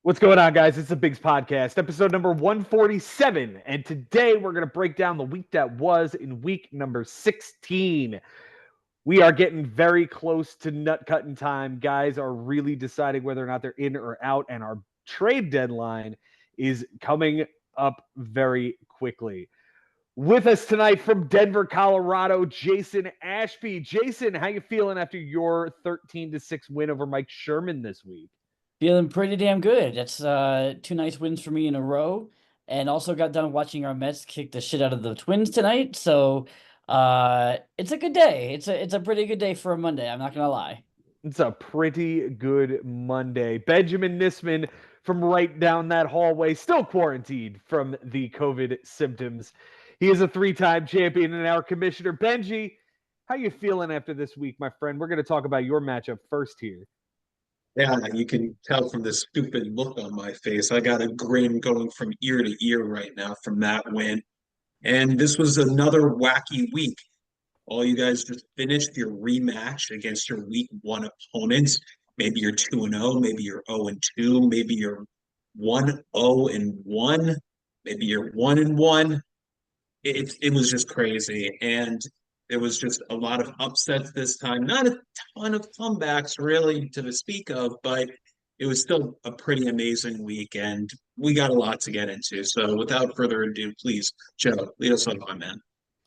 What's going on, guys? It's the Bigs Podcast, episode number 147. And today we're going to break down the week that was in week number 16. We are getting very close to nut cutting time. Guys are really deciding whether or not they're in or out. And our trade deadline is coming up very quickly. With us tonight from Denver, Colorado, Jason Ashby. Jason, how you feeling after your 13-6 win over Mike Sherman this week? Feeling pretty damn good. That's two nice wins for me in a row. And also got done watching our Mets kick the shit out of the Twins tonight. So it's a good day. It's a pretty good day for a Monday, I'm not gonna lie. It's a pretty good Monday. Benjamin Nisman from right down that hallway, still quarantined from the COVID symptoms. He is a three-time champion and our commissioner. Benji, how you feeling after this week, my friend? We're going to talk about your matchup first here. Yeah, you can tell from the stupid look on my face. I got a grin going from ear to ear right now from that win. And this was another wacky week. All you guys just finished your rematch against your week one opponents. Maybe you're 2-0, maybe you're 0-2, maybe you're 1-0-1, maybe you're 1-1. It was just crazy. And there was just a lot of upsets this time. Not a ton of comebacks really to speak of, but it was still a pretty amazing week, and we got a lot to get into. So without further ado, please, Joe, lead us on, my man.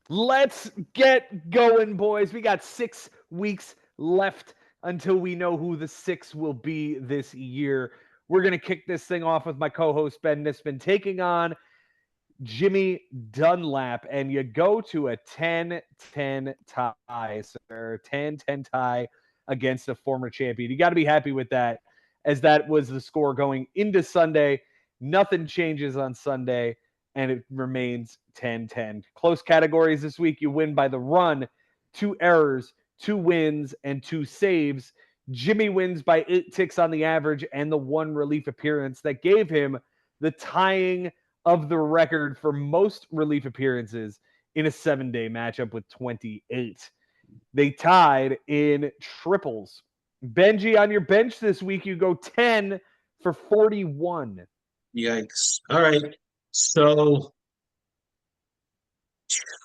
Let's get going, boys. We got 6 weeks left until we know who the 6 will be this year. We're going to kick this thing off with my co-host, Ben Nisman, taking on Jimmy Dunlap, and you go to a 10-10 tie, sir. 10-10 tie against a former champion. You got to be happy with that, as that was the score going into Sunday. Nothing changes on Sunday, and it remains 10-10. Close categories this week. You win by the run, 2 errors, 2 wins, and 2 saves. Jimmy wins by 8 ticks on the average and the 1 relief appearance that gave him the tying of the record for most relief appearances in a 7-day matchup with 28. They tied in triples. Benji, on your bench this week, you go 10 for 41. Yikes. All right. So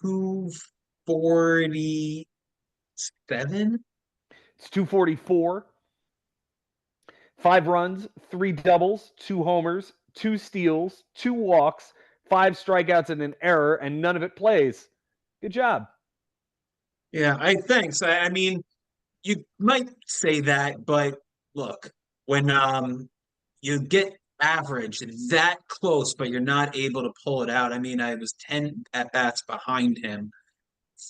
247? It's 244. 5 runs, 3 doubles, 2 homers, 2 steals, 2 walks, 5 strikeouts, and an error, and none of it plays. Good job. Yeah, thanks. I mean, you might say that, but look, when you get average that close, but you're not able to pull it out. I mean, I was 10 at bats behind him,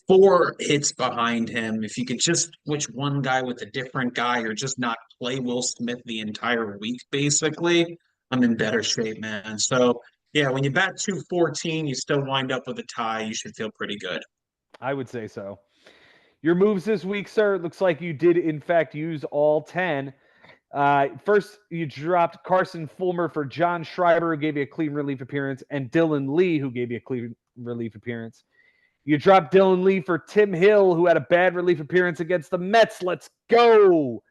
4 hits behind him. If you could just switch one guy with a different guy or just not play Will Smith the entire week, basically, I'm in better shape, man. So yeah, when you bat 214, you still wind up with a tie. You should feel pretty good. I would say so. Your moves this week, sir, looks like you did, in fact, use all 10. First, you dropped Carson Fulmer for John Schreiber, who gave you a clean relief appearance, and Dylan Lee, who gave you a clean relief appearance. You dropped Dylan Lee for Tim Hill, who had a bad relief appearance against the Mets. Let's go.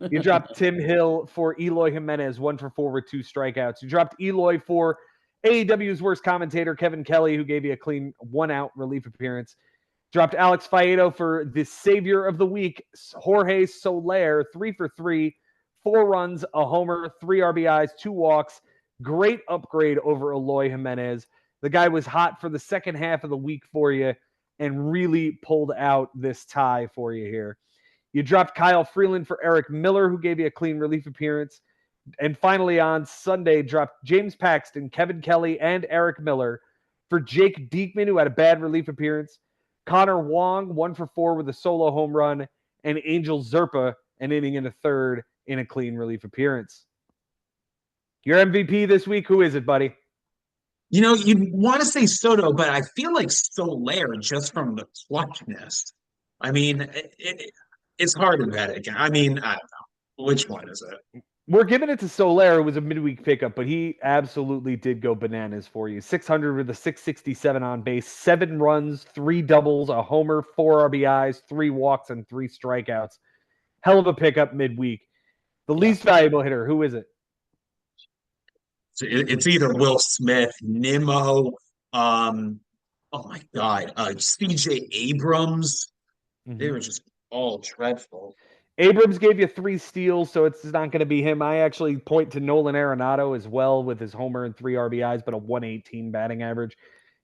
You dropped Tim Hill for Eloy Jimenez, 1 for 4 with 2 strikeouts. You dropped Eloy for AEW's worst commentator, Kevin Kelly, who gave you a clean 1-out relief appearance. Dropped Alex Faedo for the savior of the week, Jorge Soler, 3 for 3, 4 runs, a homer, 3 RBIs, 2 walks. Great upgrade over Eloy Jimenez. The guy was hot for the second half of the week for you and really pulled out this tie for you here. You dropped Kyle Freeland for Eric Miller, who gave you a clean relief appearance. And finally on Sunday, dropped James Paxton, Kevin Kelly, and Eric Miller for Jake Diekman, who had a bad relief appearance. Connor Wong, 1 for 4 with a solo home run, and Angel Zerpa, an inning and a third in a clean relief appearance. Your MVP this week, who is it, buddy? You know, you want to say Soto, but I feel like Soler just from the clutchness. I mean, it's hard to bet again. I mean, I don't know. Which one is it? We're giving it to Soler. It was a midweek pickup, but he absolutely did go bananas for you. 600 with a 667 on base, 7 runs, 3 doubles, a homer, 4 RBIs, 3 walks, and 3 strikeouts. Hell of a pickup midweek. The least valuable hitter, who is it? It's either Will Smith, Nimmo, oh my God, CJ Abrams. They Mhm. were just all dreadful. Abrams gave you 3 steals, so it's not going to be him. I actually point to Nolan Arenado as well with his homer and 3 RBIs, but a 118 batting average.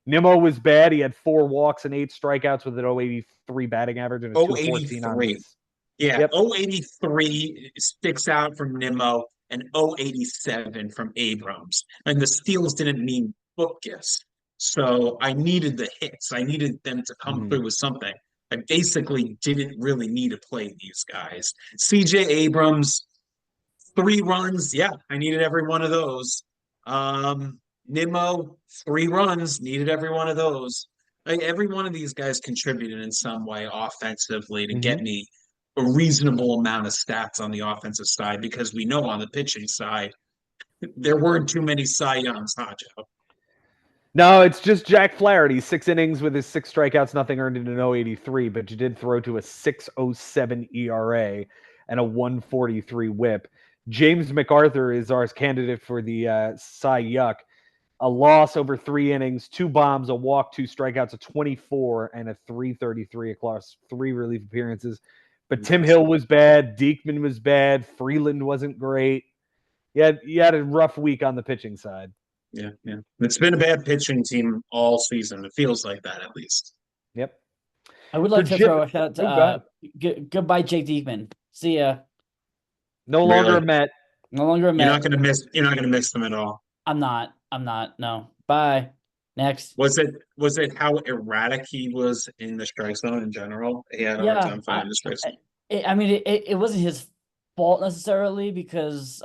Nimmo was bad. He had 4 walks and 8 strikeouts with an 083 batting average and a 214 on 083. base. Yeah, Yep. 083 sticks out from Nimmo and 087 from Abrams. And the steals didn't mean book gifts. So I needed the hits. I needed them to come Mhm. through with something. I basically didn't really need to play these guys. CJ Abrams, 3 runs. Yeah, I needed every one of those. Nimmo, 3 runs, needed every one of those. Like, every one of these guys contributed in some way offensively to get Mhm. me a reasonable amount of stats on the offensive side because we know on the pitching side there weren't too many Cy Youngs, Hajo. No, it's just Jack Flaherty, 6 innings with his 6 strikeouts, nothing earned in an 083, but you did throw to a 607 ERA and a 143 whip. James MacArthur is our candidate for the Cy Yuck. A loss over 3 innings, 2 bombs, a walk, 2 strikeouts, a 24, and a 333 across 3 relief appearances. But Tim Hill was bad. Diekman was bad. Freeland wasn't great. You had a rough week on the pitching side. Yeah, yeah. It's been a bad pitching team all season. It feels like that at least. Yep. I would For like to Jim, throw a shout out to oh, go ahead. goodbye Jake Diekman. See ya. No longer Really, a Met. No longer a Met. you're not gonna miss them at all. I'm not. I'm not. No. Bye. Next. Was it how erratic he was in the strike zone in general? He had a hard Yeah. time finding the strike zone. I mean, it wasn't his fault necessarily because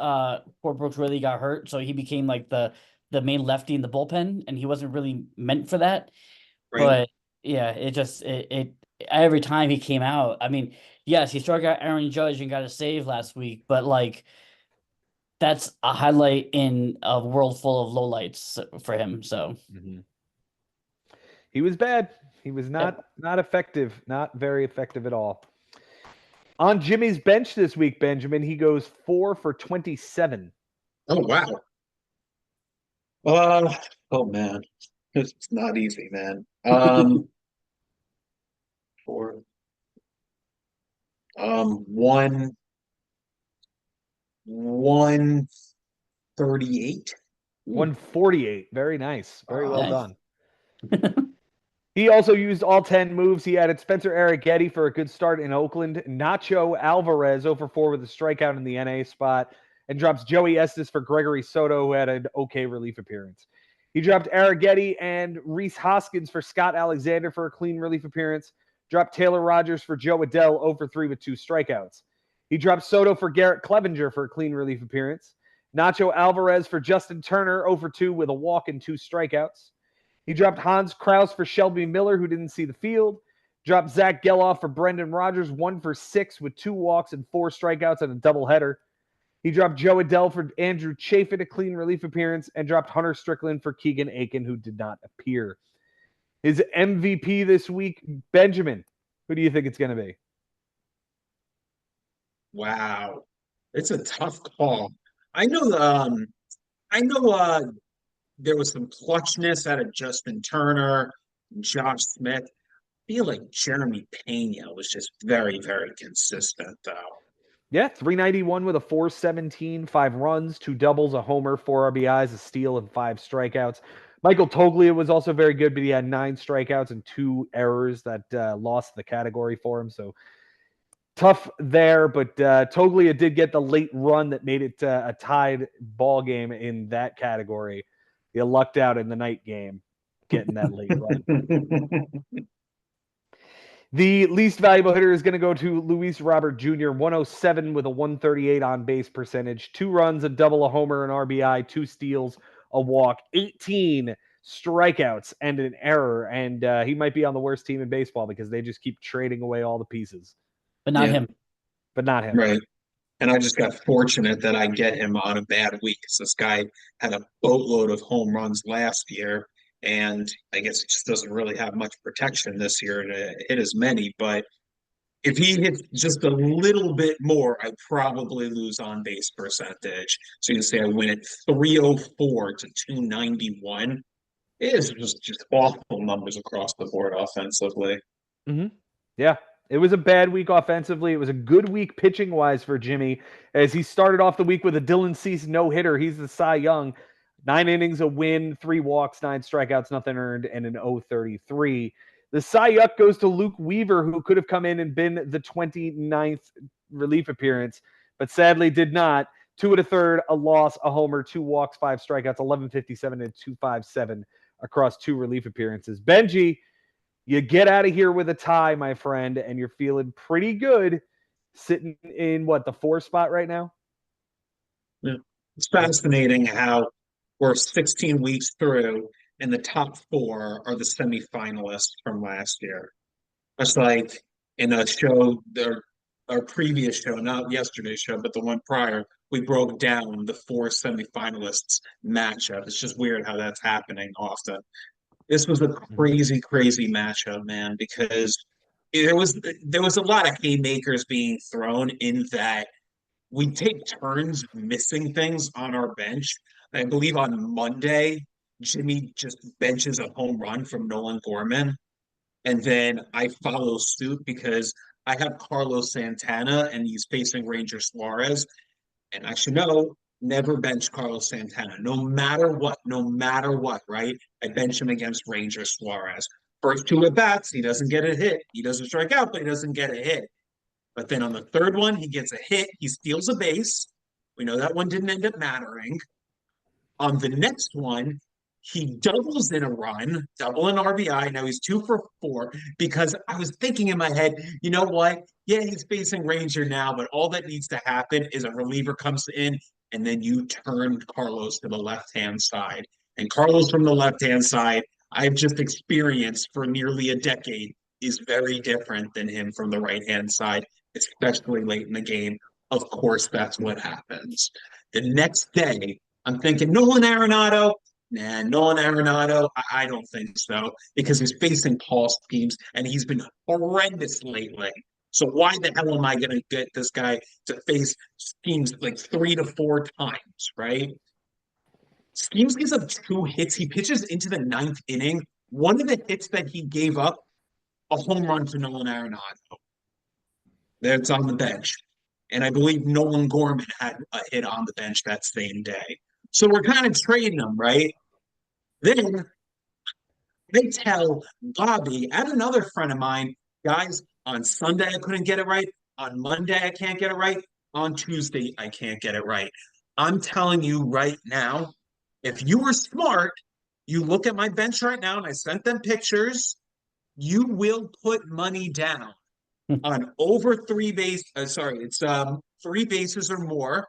poor Brooks really got hurt, so he became like the main lefty in the bullpen, and he wasn't really meant for that. Right. But yeah, it every time he came out, I mean, yes, he struck out Aaron Judge and got a save last week, but like that's a highlight in a world full of lowlights for him. So Mhm. He was bad. He was yep. not effective, not very effective at all. On Jimmy's bench this week, Benjamin, he goes 4 for 27. Oh wow. Uh oh man. It's not easy, man. For one 138. 148. Very nice. Very well Nice. done. He also used all 10 moves. He added Spencer Arrighetti for a good start in Oakland, Nacho Alvarez over 4 with a strikeout in the NA spot, and drops Joey Estes for Gregory Soto, who had an okay relief appearance. He dropped Arrighetti and Reese Hoskins for Scott Alexander for a clean relief appearance, dropped Taylor Rogers for Joe Adell over 3 with 2 strikeouts. He dropped Soto for Garrett Clevenger for a clean relief appearance, Nacho Alvarez for Justin Turner over 2 with a walk and 2 strikeouts. He dropped Hans Kraus for Shelby Miller, who didn't see the field. Dropped Zach Geloff for Brendan Rodgers, 1 for 6 with 2 walks and 4 strikeouts and a doubleheader. He dropped Joe Adell for Andrew Chafin, a clean relief appearance, and dropped Hunter Strickland for Keegan Aiken, who did not appear. His MVP this week, Benjamin. Who do you think it's going to be? Wow. It's a tough call. I know I know there was some clutchness out of Justin Turner, Josh Smith. I feel like Jeremy Pena was just very, very consistent though. Yeah, 391 with a 417, 5 runs, 2 doubles, a homer, 4 RBIs, a steal, and 5 strikeouts. Michael Toglia was also very good, but he had 9 strikeouts and 2 errors that lost the category for him. So tough there, but Toglia did get the late run that made it a tied ball game in that category. You lucked out in the night game getting that late run. The least valuable hitter is going to go to Luis Robert Jr., 107 with a 138 on base percentage, 2 runs, a double, a homer, an RBI, 2 steals, a walk, 18 strikeouts, and an error. And he might be on the worst team in baseball because they just keep trading away all the pieces. But not Yeah, him. But not him. right. And I just got fortunate that I get him on a bad week because this guy had a boatload of home runs last year. And I guess he just doesn't really have much protection this year to hit as many. But If he hits just a little bit more, I probably lose on base percentage. So you can say I win at 304 to 291. It is just awful numbers across the board offensively. Hmm. Yeah, it was a bad week offensively. It was a good week pitching wise for Jimmy as he started off the week with a Dylan Cease no hitter. He's the Cy Young, 9 innings, a win, 3 walks, 9 strikeouts, nothing earned, and an 0.33. The Cy Young goes to Luke Weaver, who could have come in and been the 29th relief appearance, but sadly did not. 2 1/3, a loss, a homer, 2 walks, 5 strikeouts, 11.57 and 2.57 across 2 relief appearances. Benji, you get out of here with a tie, my friend, and you're feeling pretty good sitting in what, the 4 spot right now? Yeah. It's fascinating how we're 16 weeks through and the top four are the semifinalists from last year. It's like in a show, our previous show, not yesterday's show, but the one prior, we broke down the 4 semifinalists matchup. It's just weird how that's happening often. This was a crazy, crazy matchup, man, because there was a lot of haymakers being thrown in that we take turns missing things on our bench. I believe on Monday, Jimmy just benches a home run from Nolan Gorman. And then I follow suit because I have Carlos Santana and he's facing Ranger Suarez. And I should know, never bench Carlos Santana, no matter what, right? I bench him against Ranger Suarez. First 2 at bats, he doesn't get a hit. He doesn't strike out, but he doesn't get a hit. But then on the third one, he gets a hit. He steals a base. We know that one didn't end up mattering. On the next one, he doubles in a run, double an RBI. Now he's 2 for 4 because I was thinking in my head, you know what? Yeah, he's facing Ranger now, but all that needs to happen is a reliever comes in and then you turn Carlos to the left-hand side. And Carlos from the left-hand side, I've just experienced for nearly a decade, is very different than him from the right-hand side, especially late in the game. Of course, that's what happens. The next day, I'm thinking Nolan Arenado. Nah, Nolan Arenado, I don't think so because he's facing Paul Schemes and he's been horrendous lately. So why the hell am I going to get this guy to face Schemes like 3 to 4 times, right? Schemes gives up 2 hits. He pitches into the ninth inning. One of the hits that he gave up, a home run to Nolan Arenado. That's on the bench. And I believe Nolan Gorman had a hit on the bench that same day. So we're kind of trading them, right? Then they tell Bobby and another friend of mine, guys, on Sunday I couldn't get it right. On Monday I can't get it right. On Tuesday I can't get it right. I'm telling you right now, if you were smart, you look at my bench right now and I sent them pictures, you will put money down on over 3 bases or more,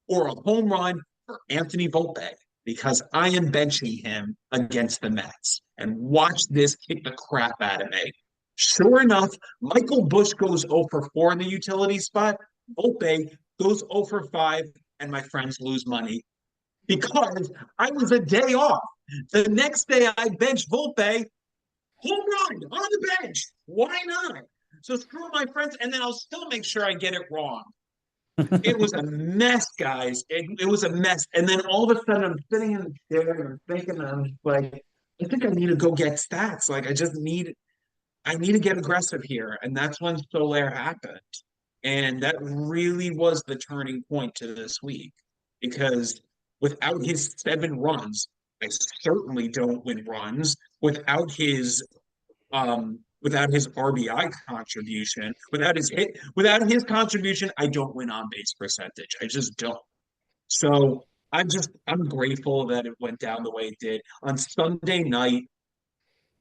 or a home run for Anthony Volpe because I am benching him against the Mets. And watch this kick the crap out of me. Sure enough, Michael Busch goes 0 for 4 in the utility spot. Volpe goes 0 for 5, and my friends lose money because I was a day off. The next day I bench Volpe, home run on the bench. Why not? So screw my friends, and then I'll still make sure I get it wrong. It was a mess, guys. It was a mess. And then all of a sudden, I'm sitting in the chair and I'm thinking, I'm like, I think I need to go get stats. Like, I need to get aggressive here. And that's when Soler happened. And that really was the turning point to this week because without his 7 runs, I certainly don't win runs. Without his RBI contribution, without his contribution, I don't win on base percentage. I just don't. So I'm grateful that it went down the way it did. On Sunday night,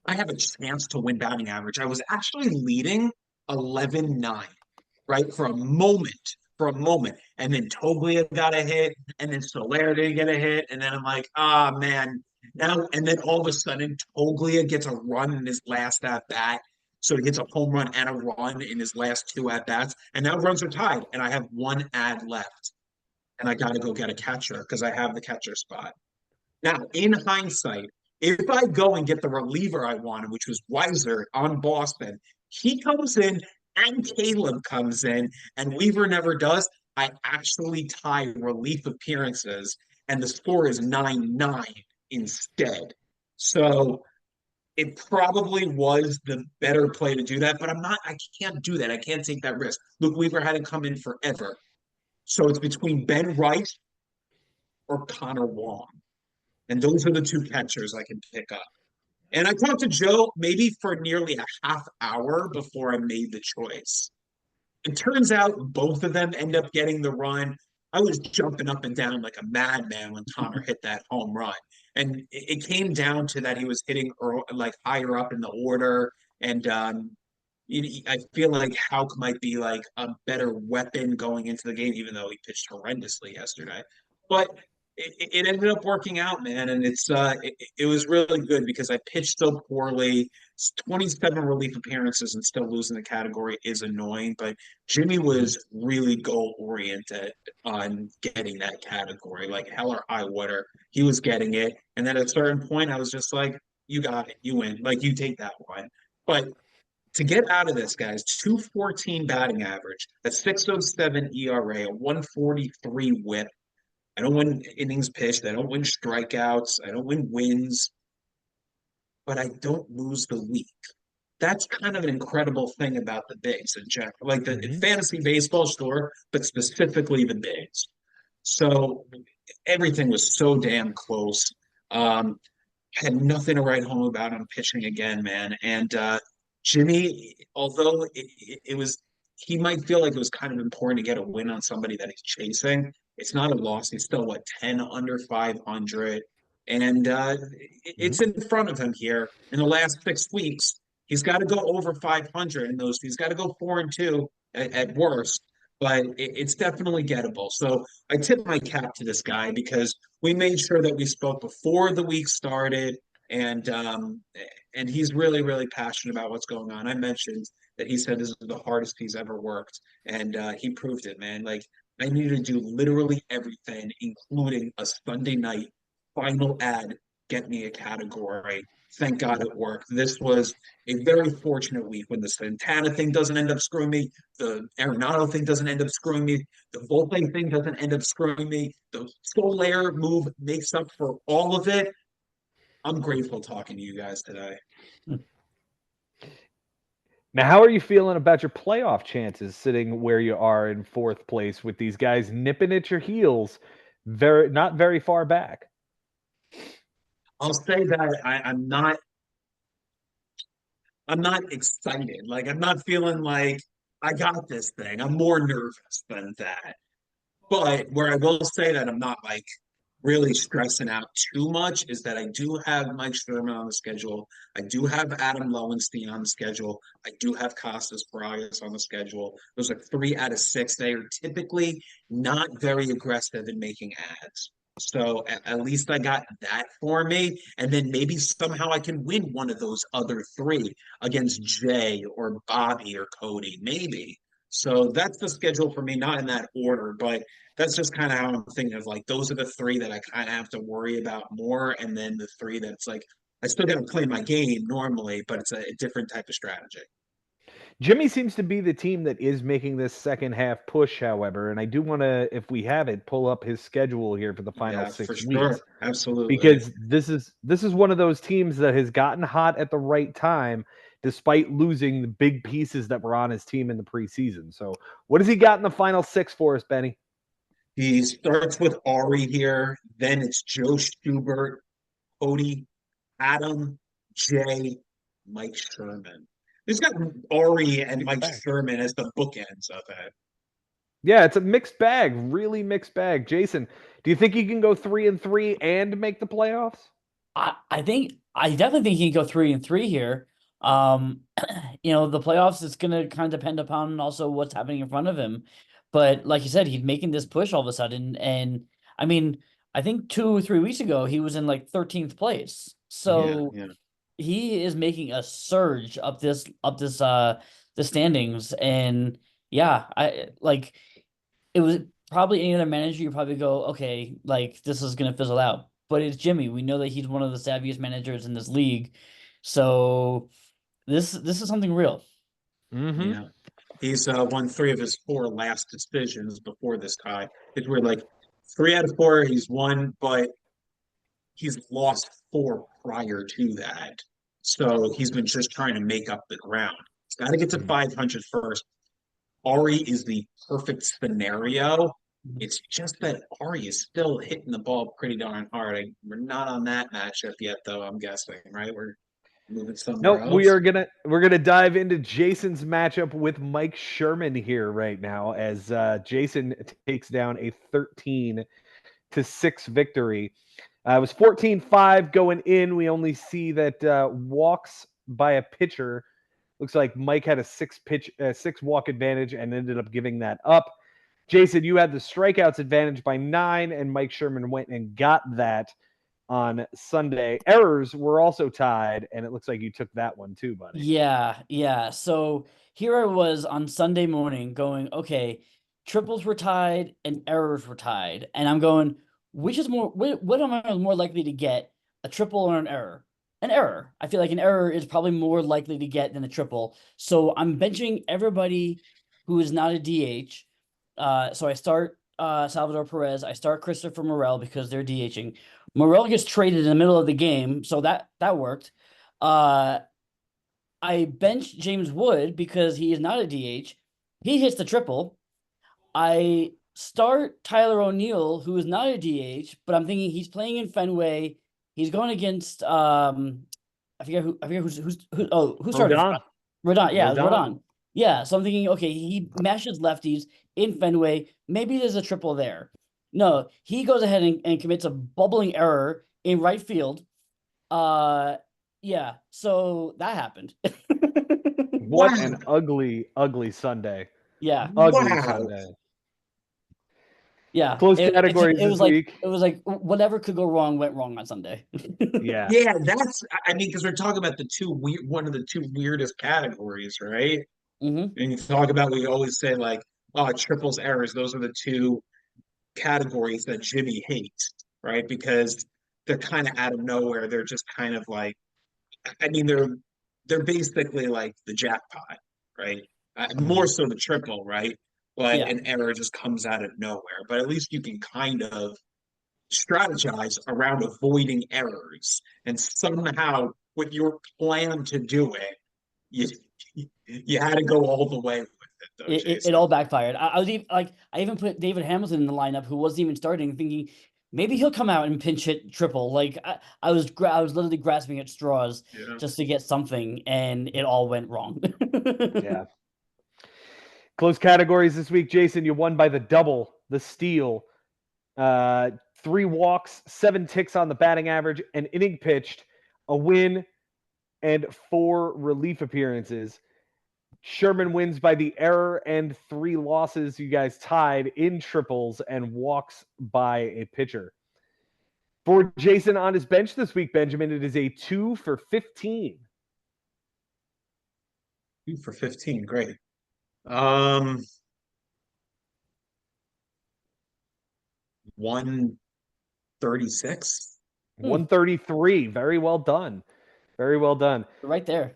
I have a chance to win batting average. I was actually leading 11-9, right? For a moment. And then Toglia got a hit, and then Soler didn't get a hit. And then I'm like, man. Now, and then all of a sudden, Toglia gets a run in his last at bat. So he gets a home run and a run in his last 2 at bats. And now runs are tied, and I have 1 ad left. And I got to go get a catcher because I have the catcher spot. Now, in hindsight, if I go and get the reliever I wanted, which was Weiser on Boston, he comes in and Caleb comes in, and Weaver never does, I actually tie relief appearances, and the score is 9-9 instead. So it probably was the better play to do that, but I can't do that. I can't take that risk. Luke Weaver hadn't come in forever. So it's between Ben Rice or Connor Wong. And those are the two catchers I can pick up. And I talked to Joe maybe for nearly a half hour before I made the choice. It turns out both of them end up getting the run. I was jumping up and down like a madman when Connor hit that home run. And it came down to that he was hitting like higher up in the order. And I feel like Hauk might be like a better weapon going into the game, even though he pitched horrendously yesterday. But it ended up working out, man, and it was really good because I pitched so poorly. 27 relief appearances and still losing the category is annoying, but Jimmy was really goal oriented on getting that category, like hell or high water. He was getting it, and then at a certain point, I was just like, "You got it, you win, like you take that one." But to get out of this, guys, 214 batting average, a 607 ERA, a 143 whip. I don't win innings pitched. I don't win strikeouts. I don't win wins, but I don't lose the week. That's kind of an incredible thing about the bigs in general, like the fantasy baseball store, but specifically the bigs. So everything was so damn close. Had nothing to write home about on pitching again, man. And Jimmy, although it was, he might feel like it was kind of important to get a win on somebody that he's chasing. It's not a loss. He's still, what, 10 under 500. And it's in front of him here in the last 6 weeks. He's got to go over 500 in those. He's got to go 4-2 at worst, but it's definitely gettable. So I tip my cap to this guy because we made sure that we spoke before the week started, and he's really, really passionate about what's going on. I mentioned that he said this is the hardest he's ever worked, and he proved it, man. Like I needed to do literally everything, including a Sunday night final ad, get me a category. Thank God it worked. This was a very fortunate week when the Santana thing doesn't end up screwing me, the Arenado thing doesn't end up screwing me, the Volpe thing doesn't end up screwing me, the Soler move makes up for all of it. I'm grateful talking to you guys today. Now, how are you feeling about your playoff chances sitting where you are in fourth place with these guys nipping at your heels, not very far back? I'll say that I'm not excited. Like I'm not feeling like I got this thing. I'm more nervous than that. But where I will say that I'm not like really stressing out too much is that I do have Mike Sherman on the schedule. I do have Adam Lowenstein on the schedule. I do have Costas Bragas on the schedule. Those are 3 out of 6. They are typically not very aggressive in making ads. So at least I got that for me. And then maybe somehow I can win one of those other 3 against Jay or Bobby or Cody, maybe. So that's the schedule for me, not in that order, but that's just kind of how I'm thinking of like those are the 3 that I kind of have to worry about more. And then the 3 that's like I still got to play my game normally, but it's a different type of strategy. Jimmy seems to be the team that is making this second half push, however, and I do want to, if we have it, pull up his schedule here for the final Yeah, 6 for weeks. sure. Absolutely. Because this is one of those teams that has gotten hot at the right time, despite losing the big pieces that were on his team in the preseason. So, what has he got in the final 6 for us, Benny? He starts with Ari here, then it's Joe Schubert, Cody, Adam, Jay, Mike Sherman. He's got Ari and Mike Sherman as the bookends of it. Yeah, it's a mixed bag, really mixed bag. Jason, do you think he can go 3-3 and make the playoffs? I definitely think he can go 3-3 here. The playoffs is gonna kind of depend upon also what's happening in front of him. But like you said, he's making this push all of a sudden, and I mean, I think 2 or 3 weeks ago he was in like 13th place. So yeah. he is making a surge up the standings, and yeah, I like it was probably any other manager you probably go, okay, like this is gonna fizzle out. But it's Jimmy. We know that he's one of the savviest managers in this league. So this is something real. Mm-hmm. Yeah. He's won 3 of his 4 last decisions before this tie. It's weird, like 3 out of 4 he's won, but he's lost 4 prior to that. So he's been just trying to make up the ground. He's got to get to Mhm. 500 first. Ari is the perfect scenario. Mhm. It's just that Ari is still hitting the ball pretty darn hard. We're not on that matchup yet, though. I'm guessing, right? We're moving somewhere Nope, we else. are gonna dive into Jason's matchup with Mike Sherman here right now as Jason takes down a 13-6 victory. It was 14-5 going in. We only see that walks by a pitcher. Looks like Mike had a 6 walk advantage and ended up giving that up. Jason, you had the strikeouts advantage by 9, and Mike Sherman went and got that on Sunday. Errors were also tied, and it looks like you took that one too, buddy. Yeah. So here I was on Sunday morning going, okay, triples were tied and errors were tied. And I'm going, which is more, what am I more likely to get, a triple or an error? An error. I feel like an error is probably more likely to get than a triple. So I'm benching everybody who is not a DH. So I start Salvador Perez. I start Christopher Morel because they're DHing. Morel gets traded in the middle of the game, so that worked. I bench James Wood because he is not a DH. He hits the triple. I start Tyler O'Neill, who is not a DH, but I'm thinking he's playing in Fenway. He's going against I forget who who started Rodon. Rodon. Yeah, it was Rodon. Rodon. Yeah, so I'm thinking, okay, he mashes lefties in Fenway. Maybe there's a triple there. No, he goes ahead and commits a bubbling error in right field. Yeah, so that happened. What Wow. an ugly, ugly Sunday. Yeah, Ugly Wow. Sunday. yeah. Close categories It this was like week. whatever could go wrong went wrong on Sunday. Yeah. Yeah, I mean, because we're talking about one of the 2 weirdest categories, right? Mm-hmm. And you talk about, we always say like, oh, triples, errors, those are the 2 categories that Jimmy hates, right? Because they're kind of out of nowhere. They're just kind of like, I mean, they're basically like the jackpot, right? More so the triple, right? But Yeah. an error just comes out of nowhere. But at least you can kind of strategize around avoiding errors, and somehow with your plan to do it, you you had to go all the way with it, though, It Jason. all backfired. I was even like, I even put David Hamilton in the lineup, who wasn't even starting, thinking maybe he'll come out and pinch hit triple. Like I was literally grasping at straws Yeah. just to get something, and it all went wrong. Yeah. Close categories this week, Jason. You won by the double, the steal. 3 walks, 7 ticks on the batting average, an inning pitched, a win, and 4 relief appearances. Sherman wins by the error and 3 losses. You guys tied in triples and walks by a pitcher. For Jason on his bench this week, Benjamin, it is a 2 for 15. 2 for 15, great. 136. 133. Very well done. Very well done. Right there.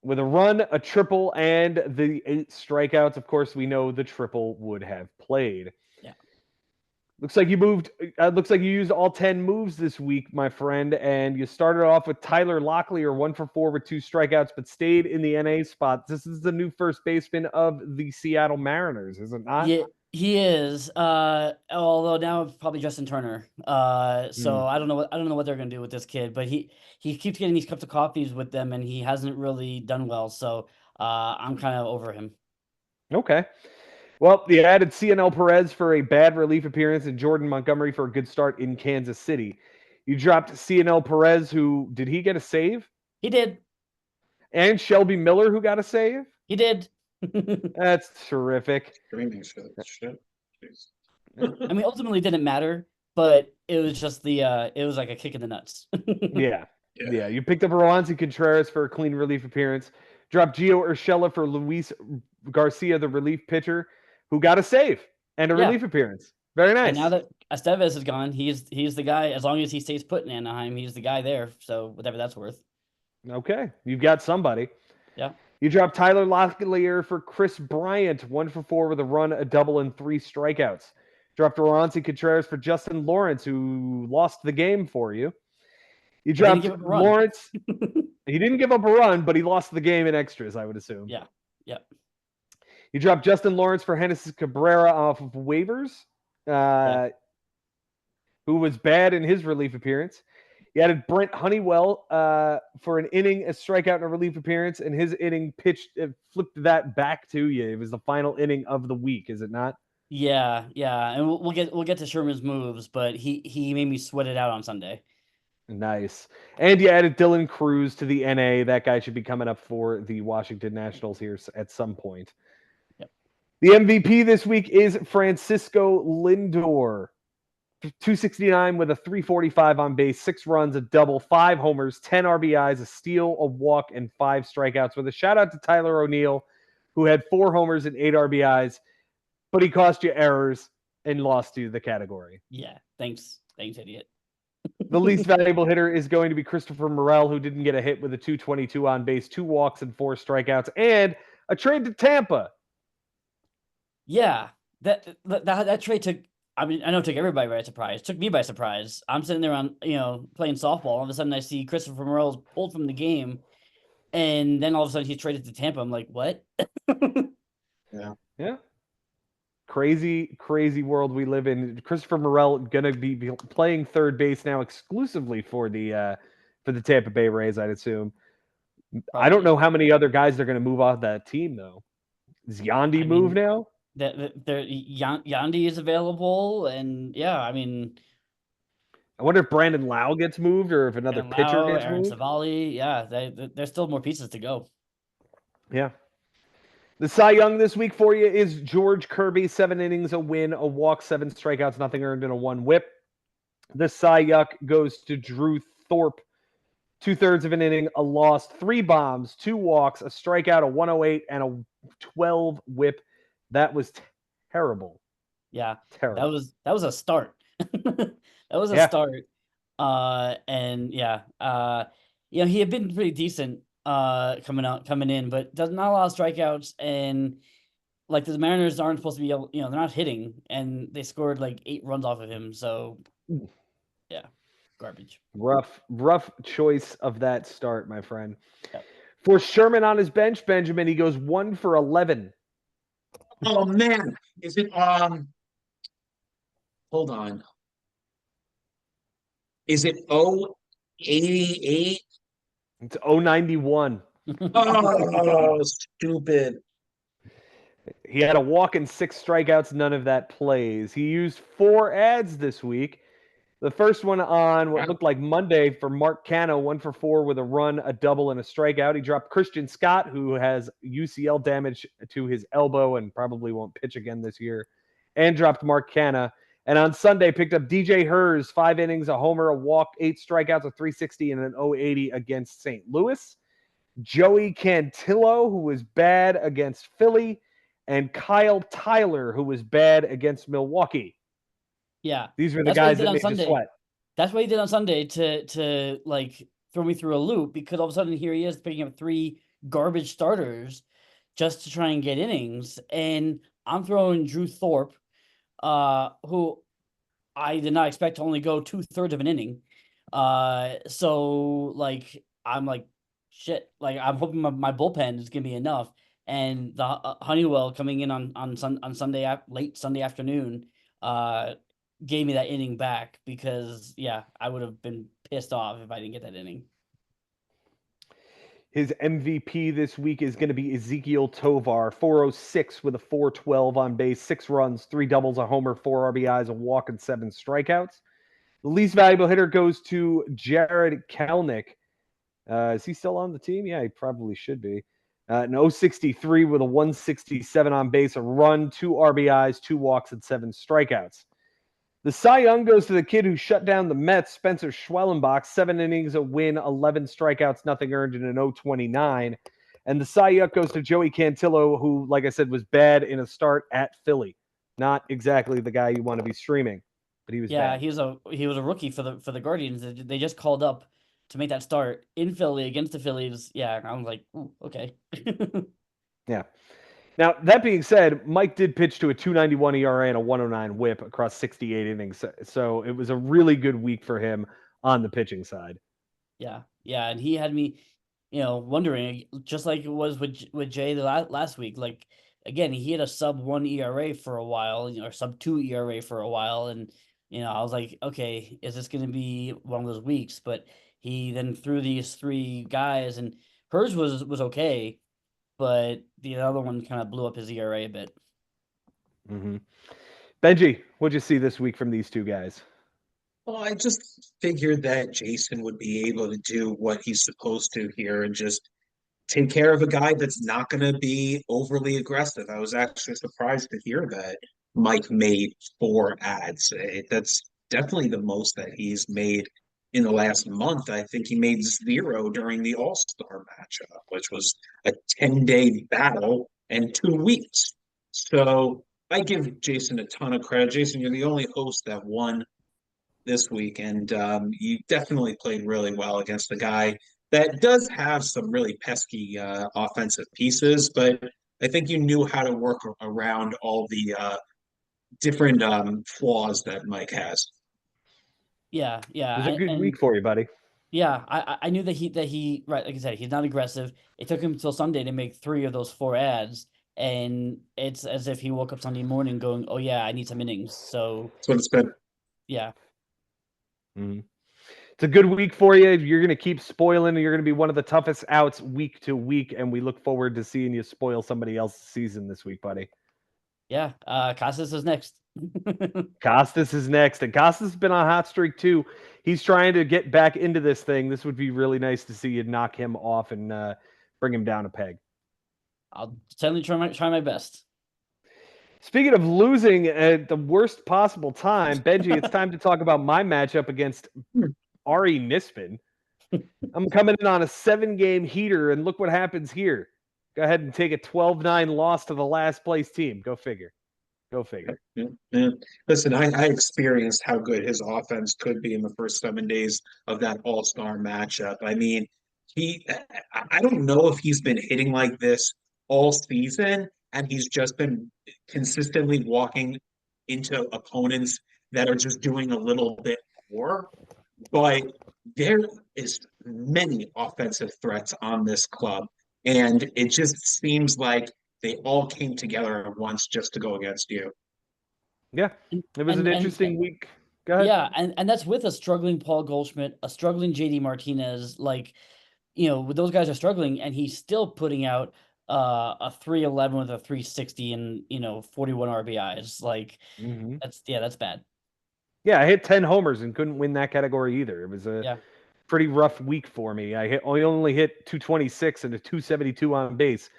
With a run, a triple, and the 8 strikeouts, of course, we know the triple would have played. Yeah. Looks like you moved. Looks like you used all 10 moves this week, my friend, and you started off with Tyler Locklear, 1 for 4 with 2 strikeouts, but stayed in the NA spot. This is the new first baseman of the Seattle Mariners, is it not? Yeah, he is. Although now it's probably Justin Turner. So I don't know what they're gonna do with this kid, but he keeps getting these cups of coffees with them, and he hasn't really done well. So I'm kind of over him. Okay. Well, you added CNL Perez for a bad relief appearance and Jordan Montgomery for a good start in Kansas City. You dropped CNL Perez, who did he get a save? He did. And Shelby Miller, who got a save? He did. That's terrific. Streaming shit. Jeez. I mean, ultimately, it didn't matter, but it was just it was like a kick in the nuts. Yeah. You picked up Roansy Contreras for a clean relief appearance. Dropped Gio Urshela for Luis Garcia, the relief pitcher, who got a save and a relief appearance. Very nice. And now that Estevez is gone, he's the guy. As long as he stays put in Anaheim, he's the guy there. So whatever that's worth. Okay, you've got somebody. Yeah. You dropped Tyler Locklear for Chris Bryant, 1 for 4 with a run, a double, and 3 strikeouts. Dropped Roansy Contreras for Justin Lawrence, who lost the game for you. You But he didn't dropped give up a run. Lawrence. He didn't give up a run, but he lost the game in extras, I would assume. Yeah. You dropped Justin Lawrence for Genesis Cabrera off of waivers, who was bad in his relief appearance. You added Brent Honeywell for an inning, a strikeout, and a relief appearance, and his inning flipped that back to you. It was the final inning of the week, is it not? Yeah, and we'll get to Sherman's moves, but he made me sweat it out on Sunday. Nice. And you added Dylan Cruz to the NA. That guy should be coming up for the Washington Nationals here at some point. Yep. The MVP this week is Francisco Lindor. 269 with a 345 on base, 6 runs, a double, 5 homers, 10 RBIs, a steal, a walk, and 5 strikeouts. With a shout out to Tyler O'Neill, who had 4 homers and 8 RBIs, but he cost you errors and lost you the category. Yeah, thanks, idiot. The least valuable hitter is going to be Christopher Morel, who didn't get a hit with a 222 on base, 2 walks, and 4 strikeouts, and a trade to Tampa. Yeah, that trade took. I mean, I know it took everybody by surprise. It took me by surprise. I'm sitting there playing softball. All of a sudden, I see Christopher Morel pulled from the game, and then all of a sudden he's traded to Tampa. I'm like, what? Yeah. Crazy world we live in. Christopher Morel gonna be playing third base now exclusively for the Tampa Bay Rays, I'd assume. Probably. I don't know how many other guys they're gonna move off that team though. Does Yandy move now? Yandy is available, and yeah, I mean, I wonder if Brandon Lau gets moved or if another pitcher gets Aaron moved. Savali, yeah, there's still more pieces to go. Yeah. The Cy Young this week for you is George Kirby, 7 innings, a win, a walk, 7 strikeouts, nothing earned, and a 1 whip. The Cy Young goes to Drew Thorpe, 2/3 of an inning, a loss, 3 bombs, 2 walks, a strikeout, a 108, and a 12 whip. That was terrible. Yeah, terrible. That was a start. That was a start. And he had been pretty decent coming in, but does not a lot of strikeouts, and like the Mariners aren't supposed to be able, they're not hitting, and they scored like 8 runs off of him. So yeah, garbage. Rough choice of that start, my friend. Yep. For Sherman on his bench, Benjamin, he goes 1 for 11. Oh man, is it hold on. Is it 088? It's 091. Oh, stupid. He had a walk and 6 strikeouts, none of that plays. He used 4 ads this week. The first one on what looked like Monday for Mark Cano, 1 for 4 with a run, a double, and a strikeout. He dropped Christian Scott, who has UCL damage to his elbow and probably won't pitch again this year, and dropped Mark Cano. And on Sunday, picked up DJ Hers, 5 innings, a homer, a walk, 8 strikeouts, a 360, and an 080 against St. Louis. Joey Cantillo, who was bad against Philly, and Kyle Tyler, who was bad against Milwaukee. Yeah, these were the guys that made you sweat. That's what he did on Sunday to like throw me through a loop, because all of a sudden here he is picking up 3 garbage starters just to try and get innings, and I'm throwing Drew Thorpe, who I did not expect to only go 2/3 of an inning. So like I'm like shit. Like I'm hoping my bullpen is gonna be enough, and the Honeywell coming in on Sunday late Sunday afternoon gave me that inning back, because I would have been pissed off if I didn't get that inning. His MVP this week is going to be Ezekiel Tovar, 406 with a 412 on base, 6 runs, 3 doubles, a homer, 4 RBIs, a walk, and 7 strikeouts. The least valuable hitter goes to Jared Kelnick. Is he still on the team? Yeah, he probably should be. An 063 with a 167 on base, a run, 2 RBIs, 2 walks, and 7 strikeouts. The Cy Young goes to the kid who shut down the Mets, Spencer Schwellenbach, 7 innings, a win, 11 strikeouts, nothing earned, in an 029. And the Cy Young goes to Joey Cantillo, who, like I said, was bad in a start at Philly. Not exactly the guy you want to be streaming, but he was bad. he was a rookie for the Guardians. They just called up to make that start in Philly against the Phillies, yeah, I'm like, ooh, okay. Yeah. Now, that being said, Mike did pitch to a 291 ERA and a 109 whip across 68 innings. So it was a really good week for him on the pitching side. Yeah, yeah, and he had me, wondering, just like it was with Jay the last week. Like, again, he had a sub 1 ERA for a while, or sub 2 ERA for a while, and I was like, okay, is this going to be one of those weeks? But he then threw these 3 guys, and hers was okay, but the other one kind of blew up his ERA a bit. Mm-hmm. Benji, what'd you see this week from these two guys? Well, I just figured that Jason would be able to do what he's supposed to here and just take care of a guy that's not going to be overly aggressive. I was actually surprised to hear that Mike made 4 ads. That's definitely the most that he's made in the last month. I think he made 0 during the All-Star matchup, which was a 10-day battle and 2 weeks. So I give Jason a ton of credit. Jason, you're the only host that won this week, and you definitely played really well against the guy that does have some really pesky offensive pieces, but I think you knew how to work around all the different flaws that Mike has. Yeah, It was yeah, a good and week for you, buddy. yeah, I knew that he right, like I said, he's not aggressive. It took him until Sunday to make 3 of those 4 ads, and it's as if he woke up Sunday morning going, "Oh yeah, I need some innings." So That's what it's been. yeah, Mm-hmm. It's a good week for you. You're going to keep spoiling. You're going to be one of the toughest outs week to week, and we look forward to seeing you spoil somebody else's season this week, buddy. yeah. Casas is next. Costas is next, and Costas has been on a hot streak too. He's trying to get back into this thing. This would be really nice to see you knock him off and bring him down a peg. I'll certainly try my best. Speaking of losing at the worst possible time, Benji, it's time to talk about my matchup against Ari Nisman. I'm coming in on a 7-game heater, and look what happens here. Go ahead and take a 12-9 loss to the last place team. Go figure. Go figure. Yeah. Listen, I experienced how good his offense could be in the first 7 days of that All-Star matchup. I mean, I don't know if he's been hitting like this all season, and he's just been consistently walking into opponents that are just doing a little bit more. But there is many offensive threats on this club, and it just seems like they all came together at once just to go against you. Yeah, it was an And interesting week. Go ahead. yeah, and that's with a struggling Paul Goldschmidt, a struggling JD Martinez. Like, those guys are struggling, and he's still putting out a 311 with a 360 and 41 RBIs. Like, Mm-hmm. that's bad. Yeah, I hit 10 homers and couldn't win that category either. It was a pretty rough week for me. I only hit 226 and a 272 on base.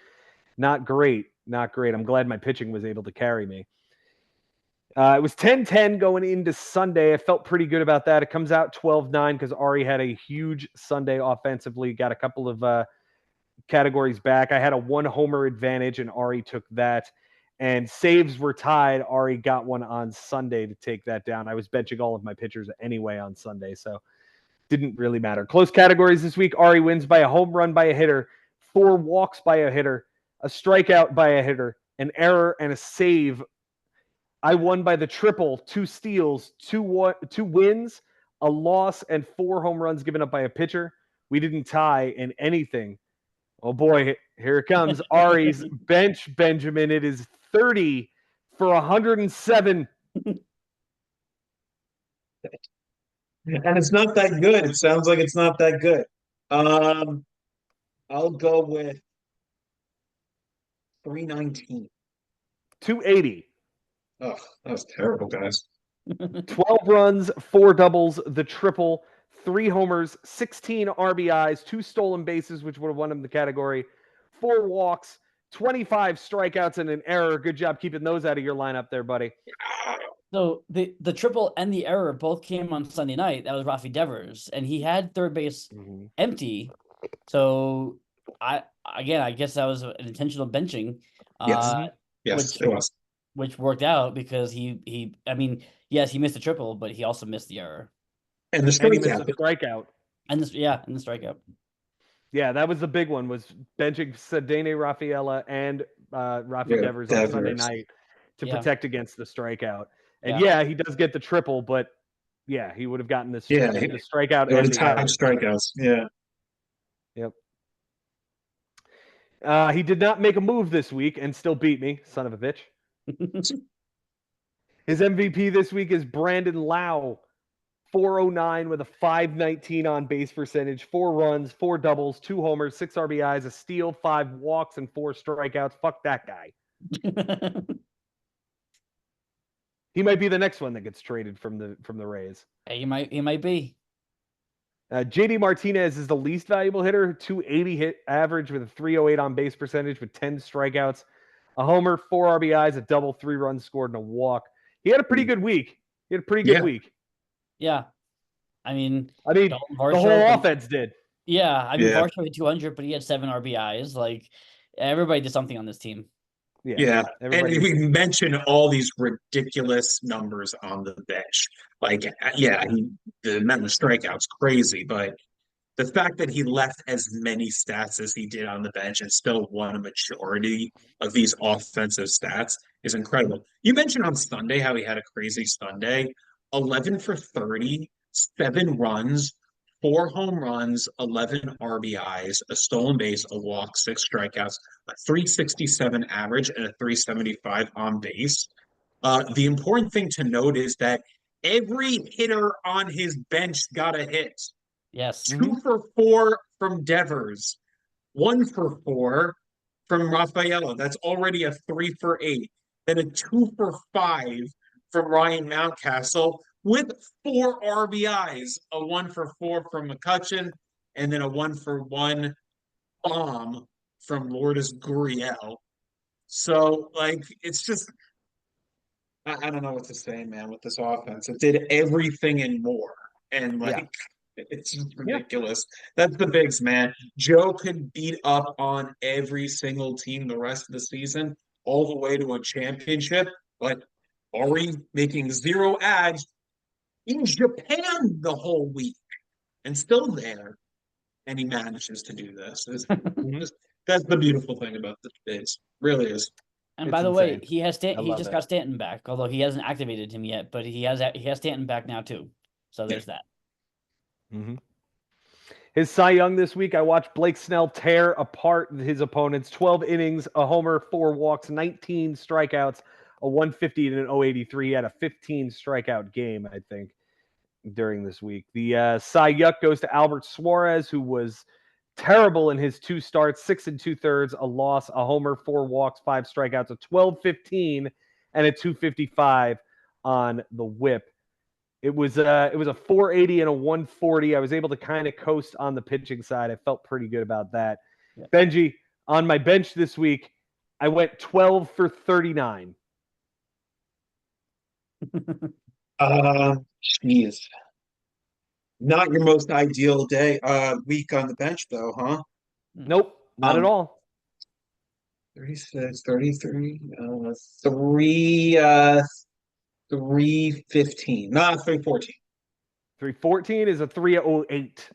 Not great. Not great. I'm glad my pitching was able to carry me. It was 10-10 going into Sunday. I felt pretty good about that. It comes out 12-9 because Ari had a huge Sunday offensively. Got a couple of categories back. I had a 1-homer advantage, and Ari took that. And saves were tied. Ari got one on Sunday to take that down. I was benching all of my pitchers anyway on Sunday, so didn't really matter. Close categories this week. Ari wins by a home run by a hitter, 4 walks by a hitter, a strikeout by a hitter, an error, and a save. I won by the triple, 2 steals, 2 wins, a loss, and 4 home runs given up by a pitcher. We didn't tie in anything. Oh boy, here it comes. Ari's bench, Benjamin. It is 30 for 107. And it's not that good. It sounds like it's not that good. I'll go with 319. 280. Oh, that was terrible, guys. 12 runs, 4 doubles, the triple, 3 homers, 16 RBIs, 2 stolen bases, which would have won him the category, 4 walks, 25 strikeouts, and an error. Good job keeping those out of your lineup there, buddy. So the triple and the error both came on Sunday night. That was Rafi Devers, and he had third base empty. So I guess that was an intentional benching. Yes, yes, it was. Which worked out because yes, he missed the triple, but he also missed the error. And the And he missed strikeout. a strikeout. And this, yeah, and the strikeout. Yeah, that was the big one, was benching Cedene Rafaela and Rafi Yeah, Devers on Sunday Devers. night to Yeah. protect against the strikeout. And Yeah. he does get the triple, but yeah, he would have gotten the Yeah, strikeout it would and have the tied error. strikeouts. Yeah. Yep. He did not make a move this week and still beat me, son of a bitch. His MVP this week is Brandon Lau, 409 with a 519 on base percentage, 4 runs, 4 doubles, 2 homers, 6 RBIs, a steal, 5 walks, and 4 strikeouts. Fuck that guy. He might be the next one that gets traded from the Rays. He might be. JD Martinez is the least valuable hitter, 280 hit average with a 308 on base percentage with 10 strikeouts, a homer, 4 RBIs, a double, 3 runs scored, and a walk. He had a pretty good week. Yeah. I mean, the whole offense did. Yeah, I mean, Yeah. Varsho had 200, but he had 7 RBIs. Like, everybody did something on this team. Yeah. And we mentioned all these ridiculous numbers on the bench. Like, the amount of strikeouts, crazy. But the fact that he left as many stats as he did on the bench and still won a majority of these offensive stats is incredible. You mentioned on Sunday how he had a crazy Sunday. 11 for 30, 7 runs, 4 home runs, 11 RBIs, a stolen base, a walk, 6 strikeouts, a 367 average, and a 375 on base. The important thing to note is that every hitter on his bench got a hit. Yes. 2 for 4 from Devers, 1 for 4 from Rafaela. That's already a 3 for 8. Then a 2 for 5 from Ryan Mountcastle with 4 RBIs, a 1 for 4 from McCutchen, and then a 1 for 1 bomb from Lourdes Gurriel. So, like, it's just, I don't know what to say, man, with this offense. It did everything and more. And, like, it's just ridiculous. That's the bigs, man. Joe could beat up on every single team the rest of the season, all the way to a championship. But Ari making 0 ads in Japan the whole week and still there. And he manages to do this. That's the beautiful thing about the bigs. Really is. And by the way, he just got Stanton back, although he hasn't activated him yet, but he has Stanton back now too. So there's that. Mm-hmm. His Cy Young this week, I watched Blake Snell tear apart his opponents. 12 innings, a homer, 4 walks, 19 strikeouts, a 150 and an 083. He had a 15 strikeout game, I think, during this week. The Cy Young goes to Albert Suarez, who was terrible in his 2 starts, 6 2/3, a loss, a homer, 4 walks, 5 strikeouts, a 12-15, and a 255 on the whip. It was a 480 and a 140. I was able to kind of coast on the pitching side. I felt pretty good about that. Yeah. Benji, on my bench this week, I went 12 for 39. Jeez. Not your most ideal week on the bench, though, huh? Nope, not at all. 36, 33, 315. Nah, 314. 314 is a 308.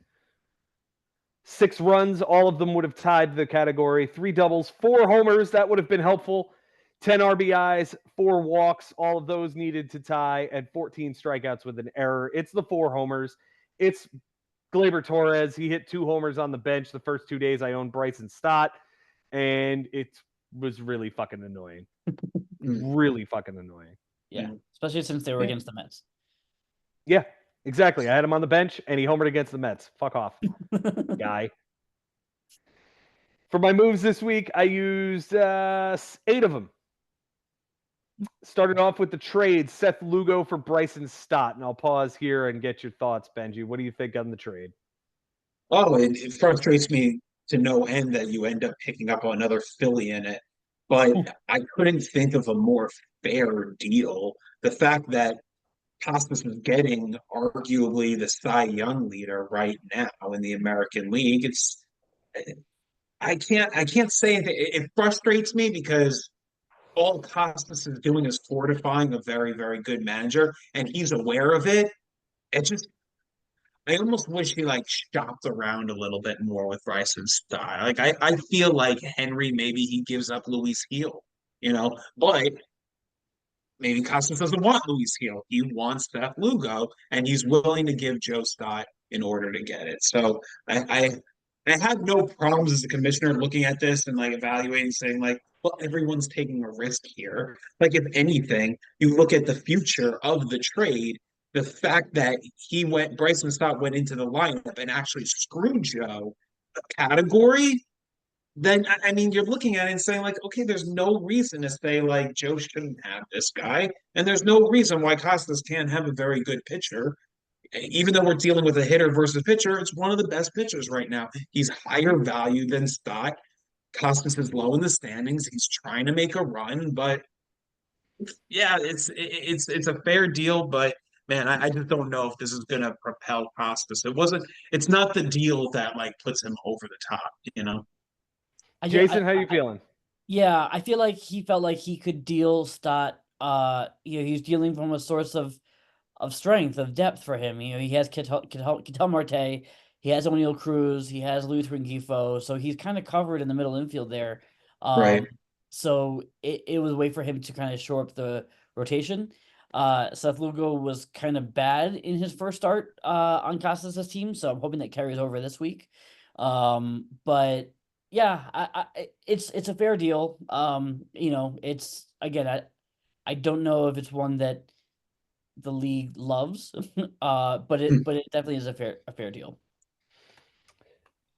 6 runs, all of them would have tied the category. 3 doubles, 4 homers, that would have been helpful. 10 RBIs, 4 walks, all of those needed to tie, and 14 strikeouts with an error. It's the 4 homers. It's Gleyber Torres. He hit 2 homers on the bench the first 2 days I owned Bryson Stott, and it was really fucking annoying. Really fucking annoying. Yeah, especially since they were against the Mets. Yeah, exactly. I had him on the bench, and he homered against the Mets. Fuck off, guy. For my moves this week, I used 8 of them. Started off with the trade, Seth Lugo for Bryson Stott, and I'll pause here and get your thoughts, Benji. What do you think on the trade? Oh, it frustrates me to no end that you end up picking up another Philly in it, but I couldn't think of a more fair deal. The fact that Costas is getting arguably the Cy Young leader right now in the American League, I can't say anything. It frustrates me because all Costas is doing is fortifying a very, very good manager, and he's aware of it. It just, I almost wish he like shopped around a little bit more with Bryson Stott. Like I feel like Henry maybe he gives up Luis Heel, but maybe Costas doesn't want Luis Heel. He wants Seth Lugo, and he's willing to give Joe Stott in order to get it. So I had no problems as a commissioner looking at this and like evaluating, saying like, well, everyone's taking a risk here. Like if anything, you look at the future of the trade, the fact that Bryson Stott went into the lineup and actually screwed Joe a category, then I mean you're looking at it and saying like, okay, there's no reason to say like Joe shouldn't have this guy, and there's no reason why Costas can't have a very good pitcher. Even though we're dealing with a hitter versus pitcher, it's one of the best pitchers right now. He's higher value than Stott. Costas is low in the standings. He's trying to make a run, but yeah, it's a fair deal, but man, I just don't know if this is gonna propel Costas. It's not the deal that like puts him over the top. Jason, how you feeling? Yeah, I feel like he felt like he could deal Stott. He's dealing from a source of strength, of depth for him. He has Ketel Marte, he has O'Neill Cruz, he has Luis Rengifo, so he's kind of covered in the middle infield there. Right. So it was a way for him to kind of shore up the rotation. Seth Lugo was kind of bad in his first start on Costas' team, so I'm hoping that carries over this week. But yeah, it's a fair deal. It's again, I don't know if it's one that the league loves, but it definitely is a fair deal.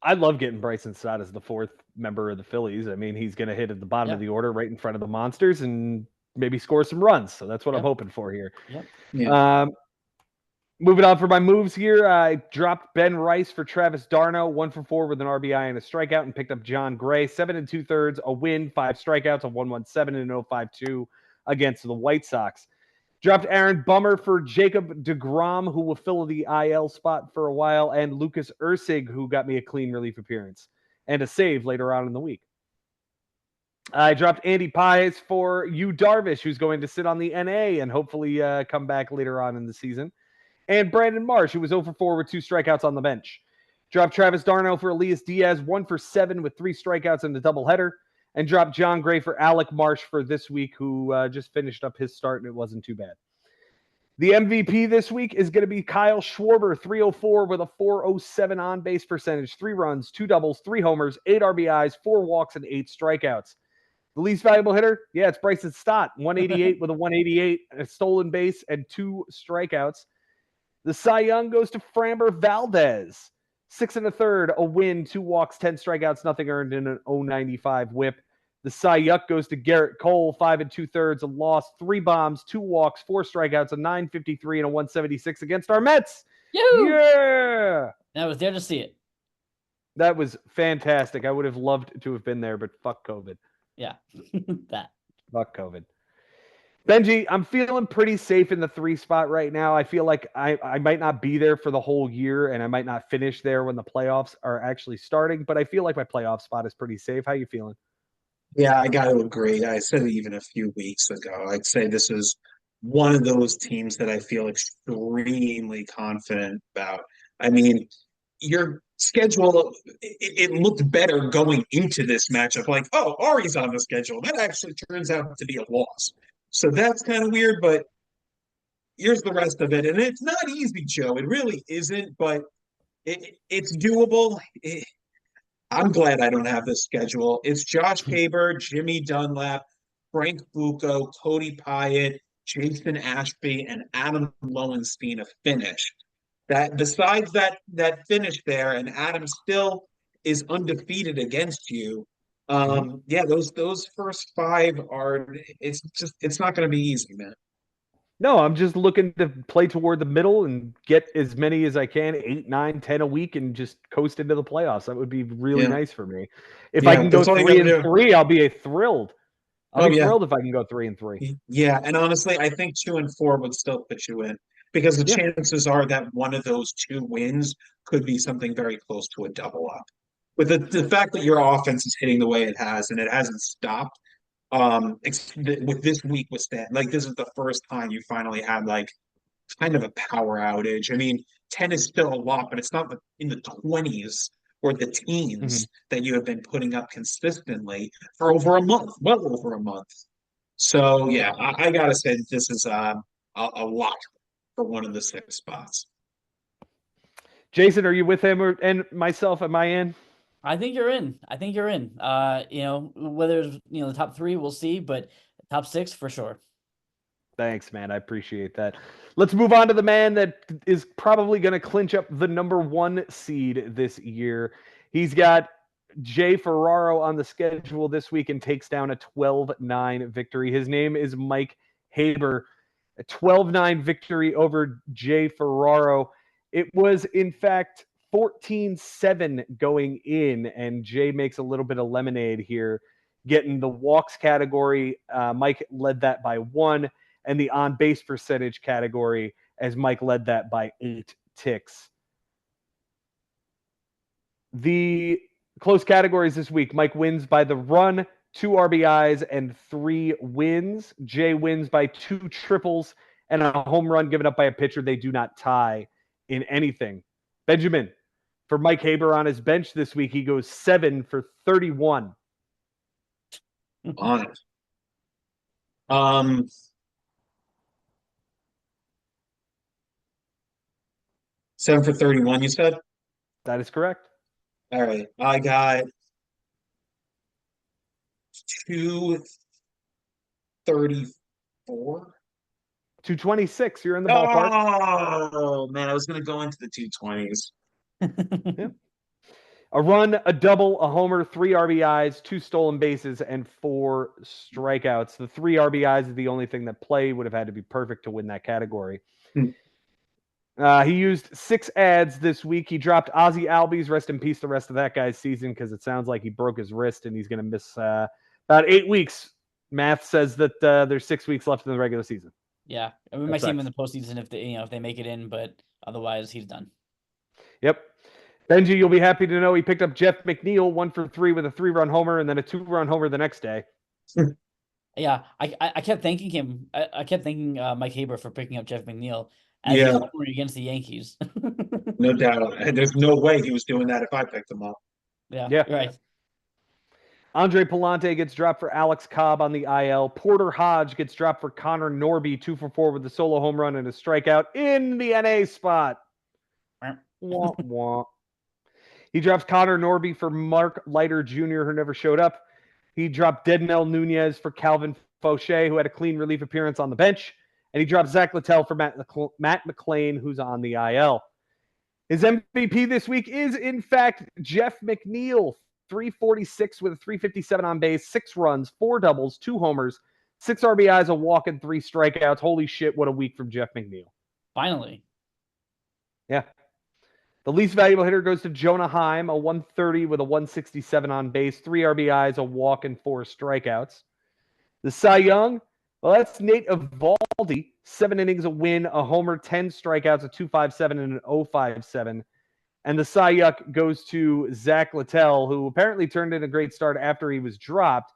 I love getting Bryson Stott as the fourth member of the Phillies. I mean, he's going to hit at the bottom of the order right in front of the Monsters and maybe score some runs. So that's what I'm hoping for here. Yeah. Moving on for my moves here, I dropped Ben Rice for Travis d'Arnaud, 1 for 4 with an RBI and a strikeout, and picked up John Gray, 7 2/3, a win, 5 strikeouts, a 1.17 and 0.52 against the White Sox. Dropped Aaron Bummer for Jacob deGrom, who will fill the IL spot for a while, and Lucas Ursig, who got me a clean relief appearance and a save later on in the week. I dropped Andy Pies for Yu Darvish, who's going to sit on the NA and hopefully come back later on in the season. And Brandon Marsh, who was 0 for 4 with 2 strikeouts on the bench. Dropped Travis d'Arnaud for Elias Diaz, 1 for 7 with 3 strikeouts and a doubleheader. And dropped John Gray for Alec Marsh for this week, who just finished up his start, and it wasn't too bad. The MVP this week is going to be Kyle Schwarber, 304 with a 407 on-base percentage, 3 runs, 2 doubles, 3 homers, 8 RBIs, 4 walks, and 8 strikeouts. The least valuable hitter, it's Bryson Stott, 188 with a 188, a stolen base, and 2 strikeouts. The Cy Young goes to Framber Valdez, 6 1/3, a win, 2 walks, 10 strikeouts, nothing earned, in an 0.95 whip. The Cy Yuck goes to Garrett Cole, 5 2/3, a loss, 3 bombs, 2 walks, 4 strikeouts, a 9.53 and a 1.76 against our Mets. Yoo-hoo! Yeah, I was there to see it. That was fantastic. I would have loved to have been there, but fuck COVID. Yeah, that. Fuck COVID. Benji, I'm feeling pretty safe in the 3 spot right now. I feel like I might not be there for the whole year, and I might not finish there when the playoffs are actually starting, but I feel like my playoff spot is pretty safe. How you feeling? Yeah, I got to agree. I said it even a few weeks ago. I'd say this is one of those teams that I feel extremely confident about. I mean, your schedule, it looked better going into this matchup. Like, oh, Ari's on the schedule. That actually turns out to be a loss. So that's kind of weird, but here's the rest of it. And it's not easy, Joe. It really isn't, but it's doable. I'm glad I don't have this schedule. It's Josh Haber, Jimmy Dunlap, Frank Bucco, Cody Pyatt, Jason Ashby, and Adam Lowenstein a finish. That besides that finish there, and Adam still is undefeated against you. Those first 5 are it's not going to be easy, man. No, I'm just looking to play toward the middle and get as many as I can, 8, 9, 10 a week, and just coast into the playoffs. That would be really nice for me. If I can go 3-3, I'll be thrilled. I'll be thrilled if I can go 3-3. Yeah, and honestly, I think 2 and 4 would still put you in, because the chances are that one of those 2 wins could be something very close to a double up. With the fact that your offense is hitting the way it has and it hasn't stopped, with this week with Stan, like this is the first time you finally had like kind of a power outage. I mean, 10 is still a lot, but it's not in the 20s or the teens that you have been putting up consistently for over a month, well over a month. So yeah, I gotta say that this is a lot for one of the 6 spots. Jason, are you with him and myself? Am I in? I think you're in. I think you're in. Whether it's, the top 3, we'll see, but top 6 for sure. Thanks, man. I appreciate that. Let's move on to the man that is probably going to clinch up the number 1 seed this year. He's got Jay Ferraro on the schedule this week and takes down a 12-9 victory. His name is Mike Haber. A 12-9 victory over Jay Ferraro. It was, in fact, 14-7 going in, and Jay makes a little bit of lemonade here, getting the walks category. Mike led that by 1, and the on-base percentage category, as Mike led that by 8 ticks. The close categories this week: Mike wins by the run, 2 RBIs, and 3 wins. Jay wins by 2 triples and a home run given up by a pitcher. They do not tie in anything. Benjamin, for Mike Haber on his bench this week, he goes 7 for 31. On it. 7 for 31, you said? That is correct. All right. I got 234. 226. You're in the ballpark. Oh, man. I was going to go into the 220s. Yeah. A run, a double, a homer, 3 RBIs, 2 stolen bases, and 4 strikeouts. The 3 RBIs is the only thing that play would have had to be perfect to win that category. He used 6 ads this week. He dropped Ozzy Albies. Rest in peace the rest of that guy's season, because it sounds like he broke his wrist and he's going to miss about 8 weeks. Math says that there's 6 weeks left in the regular season. Yeah, and we might see him in the postseason if they make it in, but otherwise he's done. Yep. Benji, you'll be happy to know he picked up Jeff McNeil 1 for 3 with a 3-run homer and then a 2-run homer the next day. Yeah, I kept thanking him. I kept thanking Mike Haber for picking up Jeff McNeil as Yeah. against the Yankees. No doubt. And there's no way he was doing that if I picked him up. Yeah, right. Andre Palante gets dropped for Alex Cobb on the IL. Porter Hodge gets dropped for Connor Norby, 2 for 4 with a solo home run and a strikeout in the NA spot. Wah, wah. He drops Connor Norby for Mark Leiter Jr., who never showed up. He dropped Dednell Nunez for Calvin Fauché, who had a clean relief appearance on the bench. And he dropped Zach Littell for Matt McLean, who's on the IL. His MVP this week is, in fact, Jeff McNeil. 346 with a 357 on base, 6 runs, 4 doubles, 2 homers, 6 RBIs, a walk, and 3 strikeouts. Holy shit, what a week from Jeff McNeil. Finally. Yeah. The least valuable hitter goes to Jonah Heim, a 130 with a 167 on base, 3 RBIs, a walk, and 4 strikeouts. The Cy Young, well, that's Nate Eovaldi, 7 innings, a win, a homer, 10 strikeouts, a 2.57 and an 0.57. And the Cy Young goes to Zach Littell, who apparently turned in a great start after he was dropped.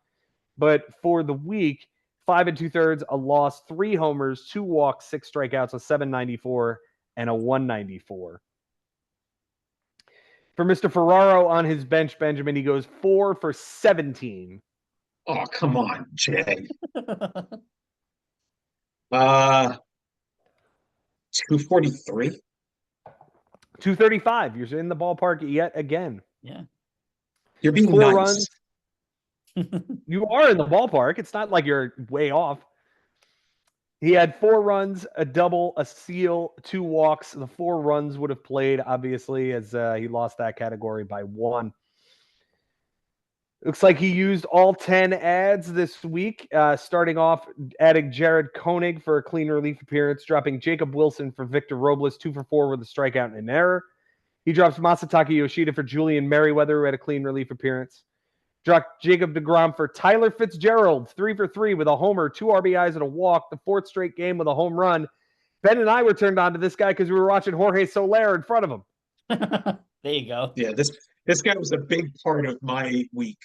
But for the week, 5 2/3, a loss, 3 homers, 2 walks, 6 strikeouts, a 794 and a 194. For Mr. Ferraro on his bench, Benjamin, he goes 4 for 17. Oh, come on, Jay. 243. 235. You're in the ballpark yet again. Yeah. You're being 4 nice. runs. You are in the ballpark. It's not like you're way off. He had 4 runs, a double, a steal, 2 walks. The 4 runs would have played, obviously, as he lost that category by 1. Looks like he used all 10 ads this week, starting off adding Jared Koenig for a clean relief appearance, dropping Jacob Wilson for Victor Robles, 2 for 4 with a strikeout and an error. He drops Masataka Yoshida for Julian Merriweather, who had a clean relief appearance. Dropped Jacob deGrom for Tyler Fitzgerald, 3 for 3 with a homer, 2 RBIs and a walk, the 4th straight game with a home run. Ben and I were turned on to this guy because we were watching Jorge Soler in front of him. There you go. Yeah, this guy was a big part of my week.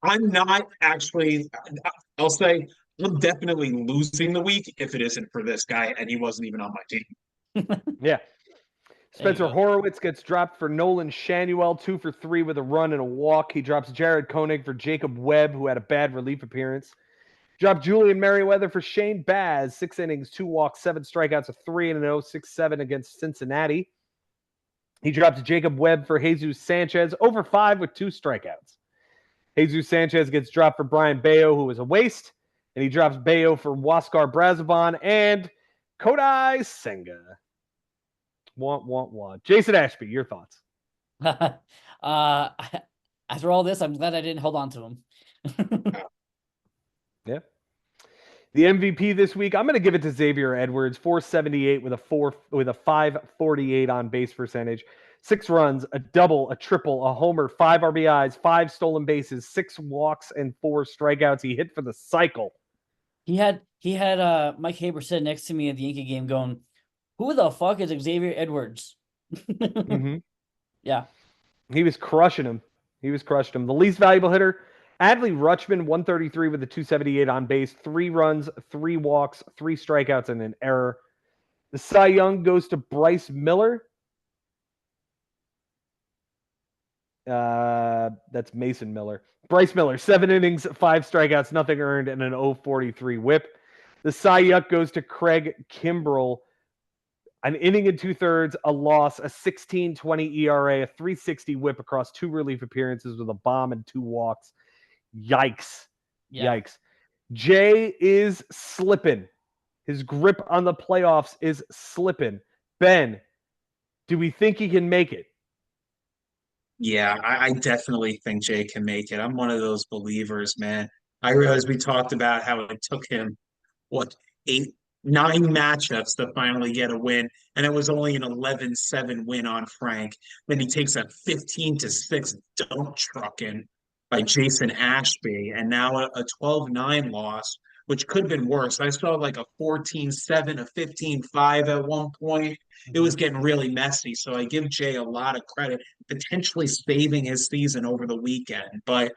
I'm not actually, I'll say, I'm definitely losing the week if it isn't for this guy, and he wasn't even on my team. Yeah. There you Spencer go. Horowitz gets dropped for Nolan Shanuel, 2 for 3 with a run and a walk. He drops Jared Koenig for Jacob Webb, who had a bad relief appearance. Dropped Julian Merriweather for Shane Baz, 6 innings, 2 walks, 7 strikeouts, a 3-0, 6-7 against Cincinnati. He dropped Jacob Webb for Jesus Sanchez, over 5 with 2 strikeouts. Jesus Sanchez gets dropped for Brian Bayo, who was a waste, and he drops Bayo for Huascar Brazoban and Kodai Senga. Want. Jason Ashby, your thoughts? After all this, I'm glad I didn't hold on to him. Yeah. The MVP this week, I'm going to give it to Xavier Edwards, 478 with a 548 on base percentage, 6 runs, a double, a triple, a homer, 5 RBIs, 5 stolen bases, 6 walks, and 4 strikeouts. He hit for the cycle. He had Mike Haber sitting next to me at the Yankee game, going, "Who the fuck is Xavier Edwards?" Mm-hmm. Yeah, he was crushing him. The least valuable hitter, Adley Rutschman, 133 with a 278 on base, 3 runs, 3 walks, 3 strikeouts, and an error. The Cy Young goes to Bryce Miller. That's Mason Miller. Bryce Miller, 7 innings, 5 strikeouts, nothing earned, and an 0.43 whip. The Cy Young goes to Craig Kimbrell. An inning and 2/3, a loss, a 16.20 ERA, a 3.60 whip across 2 relief appearances with a bomb and 2 walks. Yikes. yeah. Yikes. Jay is slipping. His grip on the playoffs is slipping. Ben, do we think he can make it? Yeah, I definitely think Jay can make it. I'm one of those believers, man. I realize we talked about how it took him, what, 9 matchups to finally get a win, and it was only an 11-7 win on Frank. Then he takes a 15-6 dump trucking by Jason Ashby, and now a 12-9 loss, which could have been worse. I saw like a 14-7, a 15-5 at one point. It was getting really messy. So I give Jay a lot of credit, potentially saving his season over the weekend. But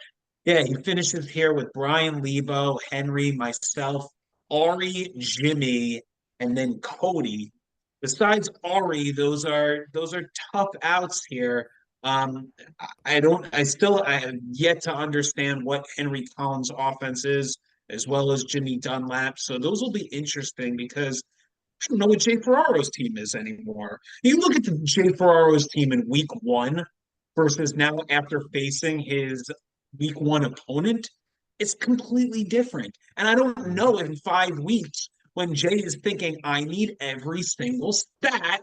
yeah, he finishes here with Brian Lebo, Henry, myself, Ari, Jimmy, and then Cody. Besides Ari, those are tough outs here. I have yet to understand what Henry Collins' offense is, as well as Jimmy Dunlap. So those will be interesting because I don't know what Jay Ferraro's team is anymore. You look at the Jay Ferraro's team in week 1 versus now after facing his week 1 opponent, it's completely different. And I don't know in 5 weeks when Jay is thinking, I need every single stat,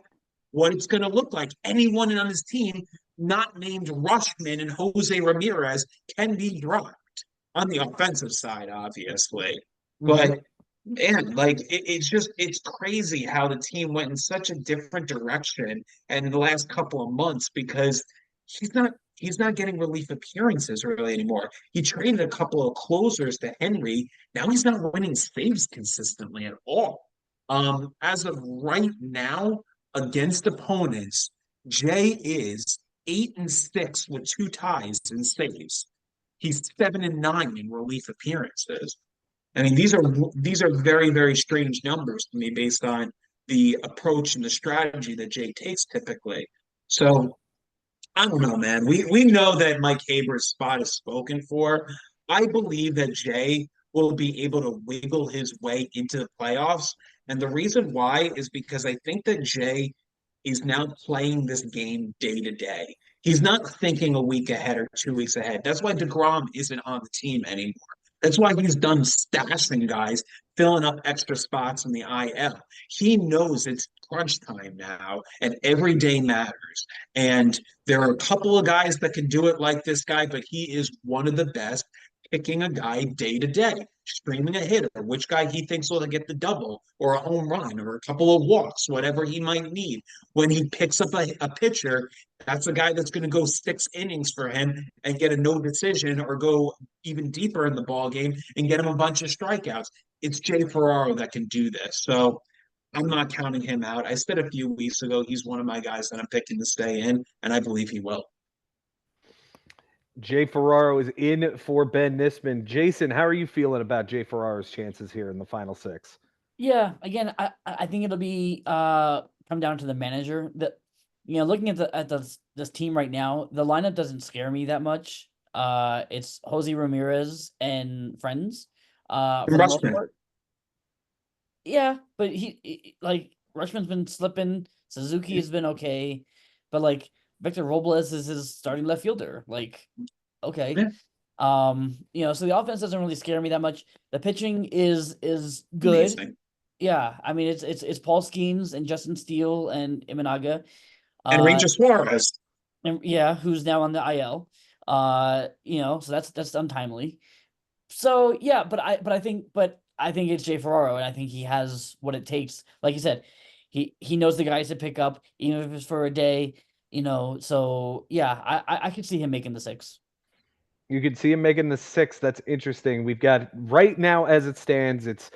what it's going to look like. Anyone on his team not named Rushman and Jose Ramirez can be dropped on the offensive side, obviously. But man, like it's crazy how the team went in such a different direction in the last couple of months because he's not getting relief appearances really anymore. He traded a couple of closers to Henry. Now he's not winning saves consistently at all. As of right now, against opponents, Jay is 8-6 with 2 ties in saves. He's 7-9 in relief appearances. I mean, these are very, very strange numbers to me based on the approach and the strategy that Jay takes typically. So I don't know, man. We know that Mike Haber's spot is spoken for. I believe that Jay will be able to wiggle his way into the playoffs. And the reason why is because I think that Jay is now playing this game day to day. He's not thinking a week ahead or 2 weeks ahead. That's why DeGrom isn't on the team anymore. That's why he's done stashing guys, filling up extra spots in the IL. He knows it's crunch time now, and every day matters. And there are a couple of guys that can do it like this guy, but he is one of the best, picking a guy day to day, streaming a hitter, which guy he thinks will get the double or a home run or a couple of walks, whatever he might need. When he picks up a pitcher, that's a guy that's going to go 6 innings for him and get a no decision or go even deeper in the ball game and get him a bunch of strikeouts. It's Jay Ferraro that can do this. So I'm not counting him out. I said a few weeks ago he's one of my guys that I'm picking to stay in, and I believe he will. Jay Ferraro is in for Ben Nisman. Jason, how are you feeling about Jay Ferraro's chances here in the final six? Yeah, again, I think it'll be come down to the manager. Looking at this team right now, the lineup doesn't scare me that much. It's Jose Ramirez and friends, for the most Rushman. part. Yeah, but like Rushman's been slipping. Suzuki has been okay, but like Victor Robles is his starting left fielder. Like, okay. Yeah. So the offense doesn't really scare me that much. The pitching is good. Amazing. Yeah, I mean it's Paul Skeens and Justin Steele and Imanaga. And Uh, Ranger Suarez. and yeah, who's now on the IL. So that's untimely. So yeah, but I think it's Jay Ferraro, and I think he has what it takes. Like you said, he knows the guys to pick up, even if it's for a day. So yeah, I could see him making the six. You could see him making the six. That's interesting. We've got right now, as it stands, it's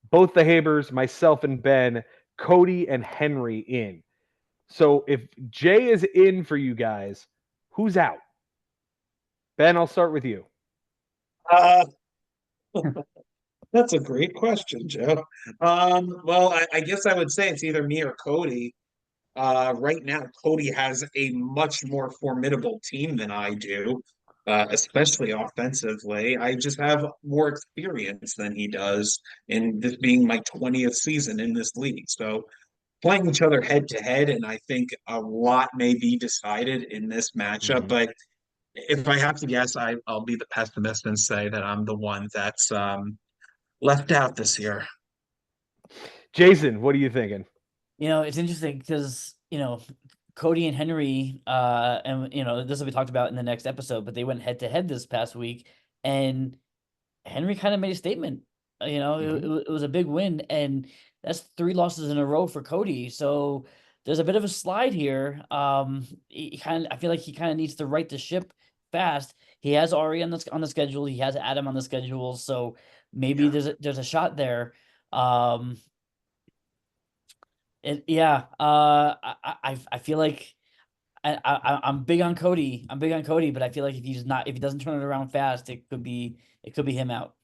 both the Habers, myself and Ben, Cody and Henry in. So if Jay is in for you guys, who's out? Ben, I'll start with you. Uh, that's a great question, Joe. Well, I guess I would say it's either me or Cody. Right now, Cody has a much more formidable team than I do, especially offensively. I just have more experience than he does in this being my 20th season in this league. So playing each other head to head, and I think a lot may be decided in this matchup. Mhm. But if I have to guess, I'll be the pessimist and say that I'm the one that's left out this year. Jason, what are you thinking? It's interesting because Cody and Henry, and this will be talked about in the next episode, but they went head to head this past week, and Henry kind of made a statement. It was a big win, and that's 3 losses in a row for Cody. So there's a bit of a slide here. I feel like he kind of needs to right the ship fast. He has Ari on the schedule. He has Adam on the schedule. So maybe Yeah. there's a shot there. Um, yeah. I feel like I'm big on Cody. I'm big on Cody, but I feel like if he doesn't turn it around fast, it could be him out.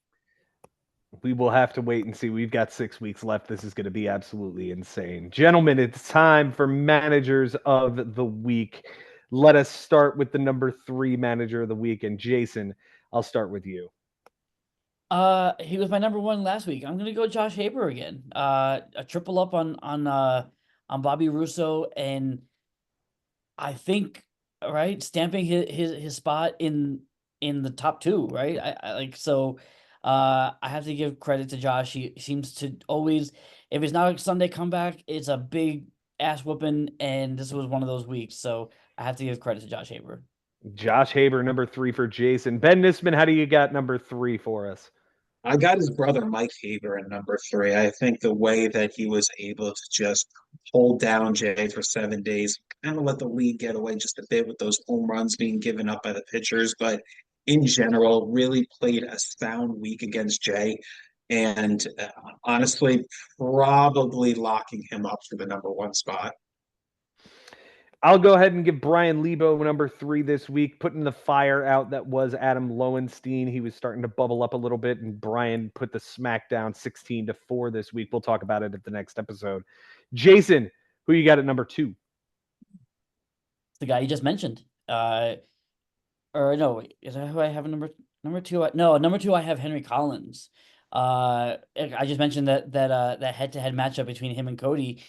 We will have to wait and see. We've got 6 weeks left. This is going to be absolutely insane. Gentlemen, it's time for managers of the week. Let us start with the number 3 manager of the week. And Jason, I'll start with you. He was my number one last week. I'm gonna go Josh Haber again. A triple up on Bobby Russo, and I think right stamping his spot in the top two. Right, I like so. I have to give credit to Josh. He seems to always, if it's not a Sunday comeback, it's a big ass whooping, and this was one of those weeks. So I have to give credit to Josh Haber. Josh Haber, number 3 for Jason. Ben Nisman, how do you got number 3 for us? I got his brother Mike Haber in number three. I think the way that he was able to just hold down Jay for 7 days, kind of let the league get away just a bit with those home runs being given up by the pitchers, but in general, really played a sound week against Jay. And honestly, probably locking him up for the number one spot. I'll go ahead and give Brian Lebo number 3 this week, putting the fire out that was Adam Lowenstein. He was starting to bubble up a little bit, and Brian put the smackdown 16-4 this week. We'll talk about it at the next episode. Jason, who you got at number 2? The guy you just mentioned. Or no, wait, is that who I have number two? No, number two I have Henry Collins. I just mentioned that head-to-head matchup between him and Cody,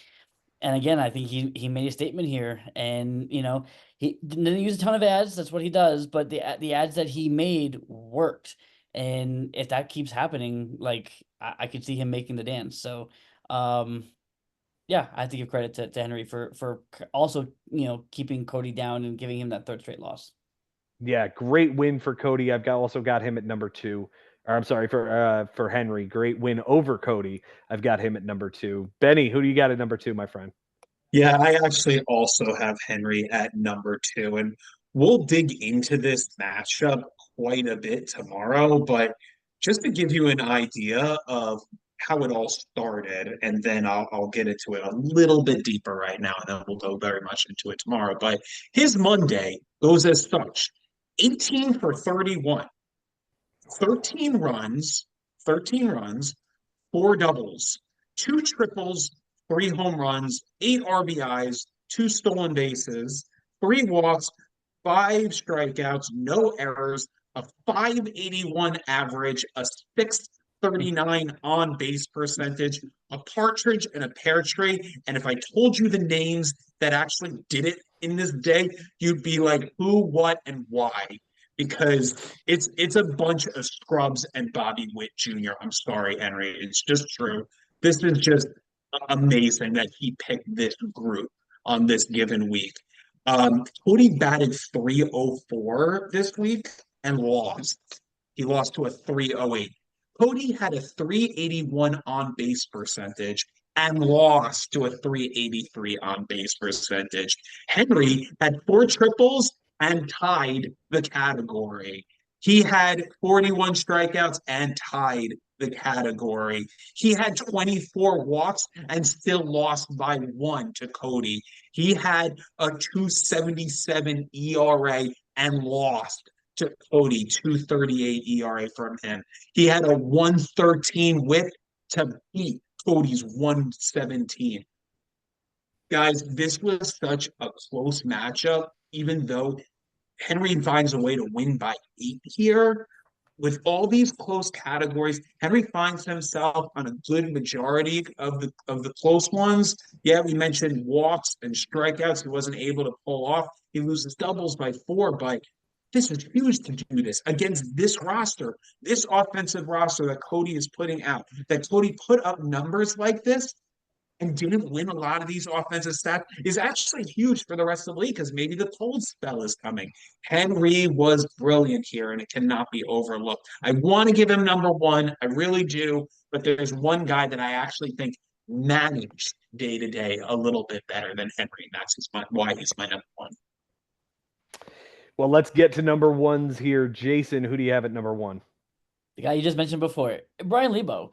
and again, I think he made a statement here, and he didn't use a ton of ads. That's what he does, but the ads that he made worked, and if that keeps happening, like I could see him making the dance. So, yeah, I have to give credit to Henry for also keeping Cody down and giving him that third straight loss. Yeah, great win for Cody. Also got him at number 2. Or I'm sorry for Henry. Great win over Cody. I've got him at number 2. Benny, who do you got at number 2, my friend? Yeah, I actually also have Henry at number two, and we'll dig into this matchup quite a bit tomorrow. But just to give you an idea of how it all started, and then I'll get into it a little bit deeper right now, and then we'll go very much into it tomorrow. But his Monday goes as such. 18 for 31, 13 runs, 4 doubles, 2 triples, 3 home runs, 8 RBIs, 2 stolen bases, 3 walks, 5 strikeouts, no errors, a 581 average, a 639 on base percentage, a partridge and a pear tree. And if I told you the names that actually did it in this day, you'd be like, who, what, and why? Because it's a bunch of scrubs and Bobby Witt Jr. I'm sorry, Henry. It's just true. This is just amazing that he picked this group on this given week. Cody batted 304 this week and lost. He lost to a 308. Cody had a 381 on base percentage and lost to a 383 on base percentage. Henry had 4 triples and tied the category. He had 41 strikeouts and tied the category. He had 24 walks and still lost by 1 to Cody. He had a 277 ERA and lost to Cody, 238 ERA from him. He had a 113 whip to beat Cody's 117. Guys, this was such a close matchup, even though Henry finds a way to win by 8 here. With all these close categories, Henry finds himself on a good majority of the close ones. Yeah, we mentioned walks and strikeouts. He wasn't able to pull off. He loses doubles by 4, but this is huge to do this against this roster, this offensive roster that Cody is putting out. That Cody put up numbers like this and didn't win a lot of these offensive stats is actually huge for the rest of the league because maybe the cold spell is coming. Henry was brilliant here, and it cannot be overlooked. I want to give him number 1. I really do. But there's one guy that I actually think managed day to day a little bit better than Henry. And that's why he's my number 1. Well, let's get to number 1s here. Jason, who do you have at number 1? The guy you just mentioned before, Brian Lebo.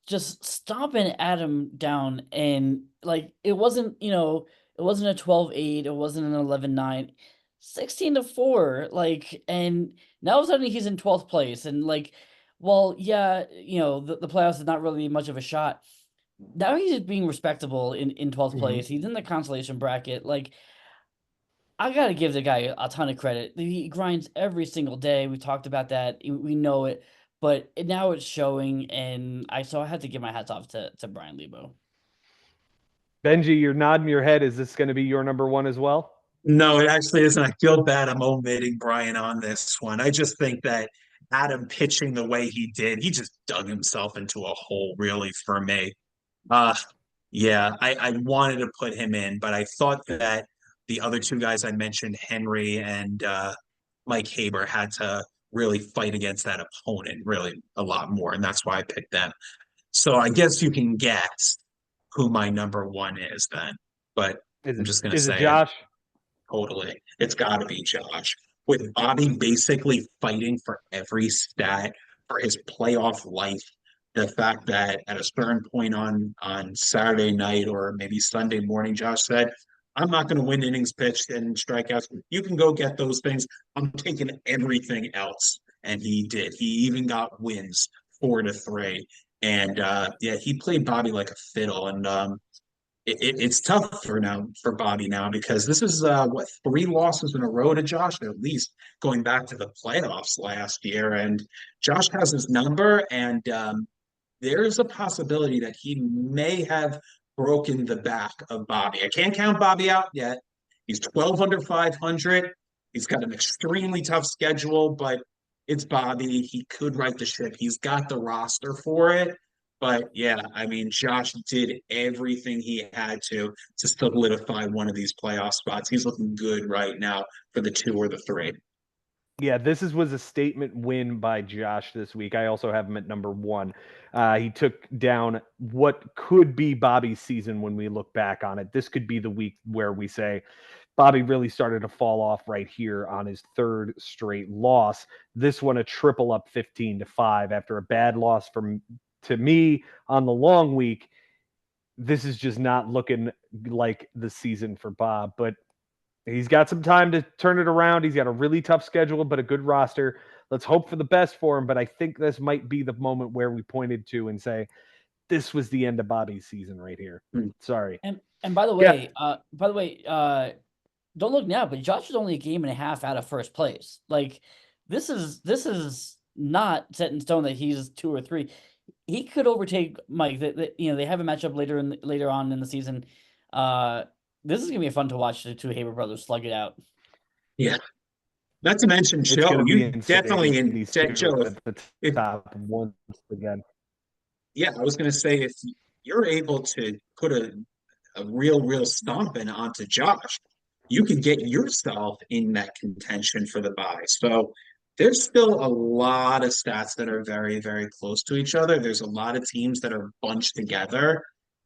Just stomping Adam down, and it wasn't it wasn't a 12-8, it wasn't an 11-9, 16-4, and now all of a sudden he's in 12th place, and well, yeah, the playoffs is not really much of a shot. Now he's being respectable in 12th place. He's in the consolation bracket. I gotta give the guy a ton of credit. He grinds every single day. We talked about that. We know it. But now it's showing, and I had to give my hats off to Brian Lebo. Benji, you're nodding your head. Is this going to be your number 1 as well? No, it actually isn't. I feel bad I'm omitting Brian on this one. I just think that Adam pitching the way he did, he just dug himself into a hole, really, for me. Yeah, I wanted to put him in, but I thought that the other 2 guys I mentioned, Henry and Mike Haber, had to really fight against that opponent really a lot more, and that's why I picked them. So I guess you can guess who my number 1 is then, but I'm just going to say it Josh? Totally. It's got to be Josh. With Bobby basically fighting for every stat for his playoff life, the fact that at a certain point on Saturday night or maybe Sunday morning, Josh said, I'm not going to win innings pitched and strikeouts. You can go get those things. I'm taking everything else. And he did. He even got wins 4-3. And yeah, he played Bobby like a fiddle. And it's tough for Bobby now because this is 3 losses in a row to Josh, at least going back to the playoffs last year. And Josh has his number, and there's a possibility that he may have broken the back of Bobby. I can't count Bobby out yet. He's 12 under 500. He's got an extremely tough schedule, but it's Bobby. He could right the ship. He's got the roster for it. But yeah, I mean, Josh did everything he had to solidify one of these playoff spots. He's looking good right now for the 2 or the 3. Yeah, was a statement win by Josh this week. I also have him at number 1. He took down what could be Bobby's season when we look back on it. This could be the week where we say Bobby really started to fall off right here on his 3rd straight loss. This one a triple up 15-5 after a bad loss to me on the long week. This is just not looking like the season for Bob, but He's got some time to turn it around. He's got a really tough schedule, but a good roster. Let's hope for the best for him. But I think this might be the moment where we pointed to and say, this was the end of Bobby's season right here. Sorry. And by the way, don't look now, but Josh is only a game and a half out of first place. Like this is not set in stone that he's 2 or 3. He could overtake Mike. They have a matchup later on in the season. This is gonna be fun to watch the two Haber brothers slug it out. Yeah. Not to mention Joe. You definitely in Joe at the top once again. Yeah, I was gonna say if you're able to put a real stomping onto Josh, you can get yourself in that contention for the bye. So there's still a lot of stats that are very, very close to each other. There's a lot of teams that are bunched together.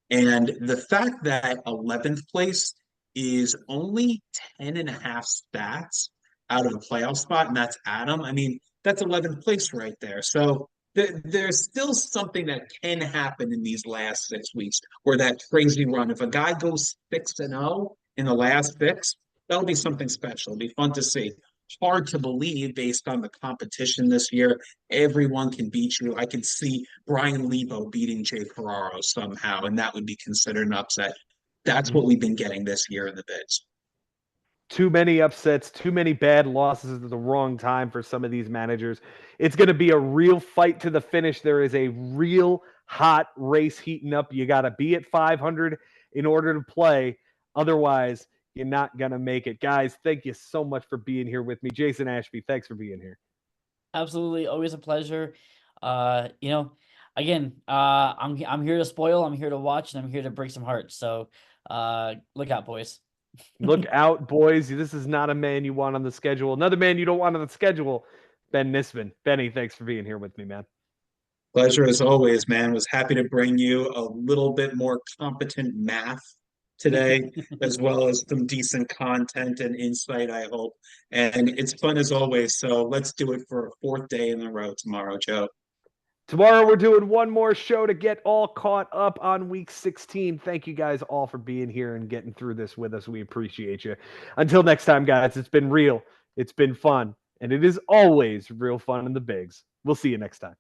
And the fact that 11th place is only 10 and a half stats out of the playoff spot, and that's Adam. I mean, that's 11th place right there. So there's still something that can happen in these last 6 weeks, or that crazy run. If a guy goes 6-0 in the last 6, that'll be something special. It'll be fun to see. Hard to believe based on the competition this year. Everyone can beat you. I can see Brian Lebo beating Jay Ferraro somehow, and that would be considered an upset. That's what we've been getting this year in the bids. Too many upsets, too many bad losses at the wrong time for some of these managers. It's going to be a real fight to the finish. There is a real hot race heating up. You got to be at 500 in order to play. Otherwise, you're not going to make it. Guys, thank you so much for being here with me. Jason Ashby, thanks for being here. Absolutely. Always a pleasure. Again, I'm here to spoil, I'm here to watch, and I'm here to break some hearts. So look out, boys. Look out, boys. This is not a man you want on the schedule. Another man you don't want on the schedule, Ben Nisman. Benny, thanks for being here with me, man. Pleasure as always, man. Was happy to bring you a little bit more competent math today, as well as some decent content and insight, I hope. And it's fun as always. So let's do it for a 4th day in a row tomorrow, Joe. Tomorrow, we're doing one more show to get all caught up on week 16. Thank you guys all for being here and getting through this with us. We appreciate you. Until next time, guys, it's been real, it's been fun, and it is always real fun in the bigs. We'll see you next time.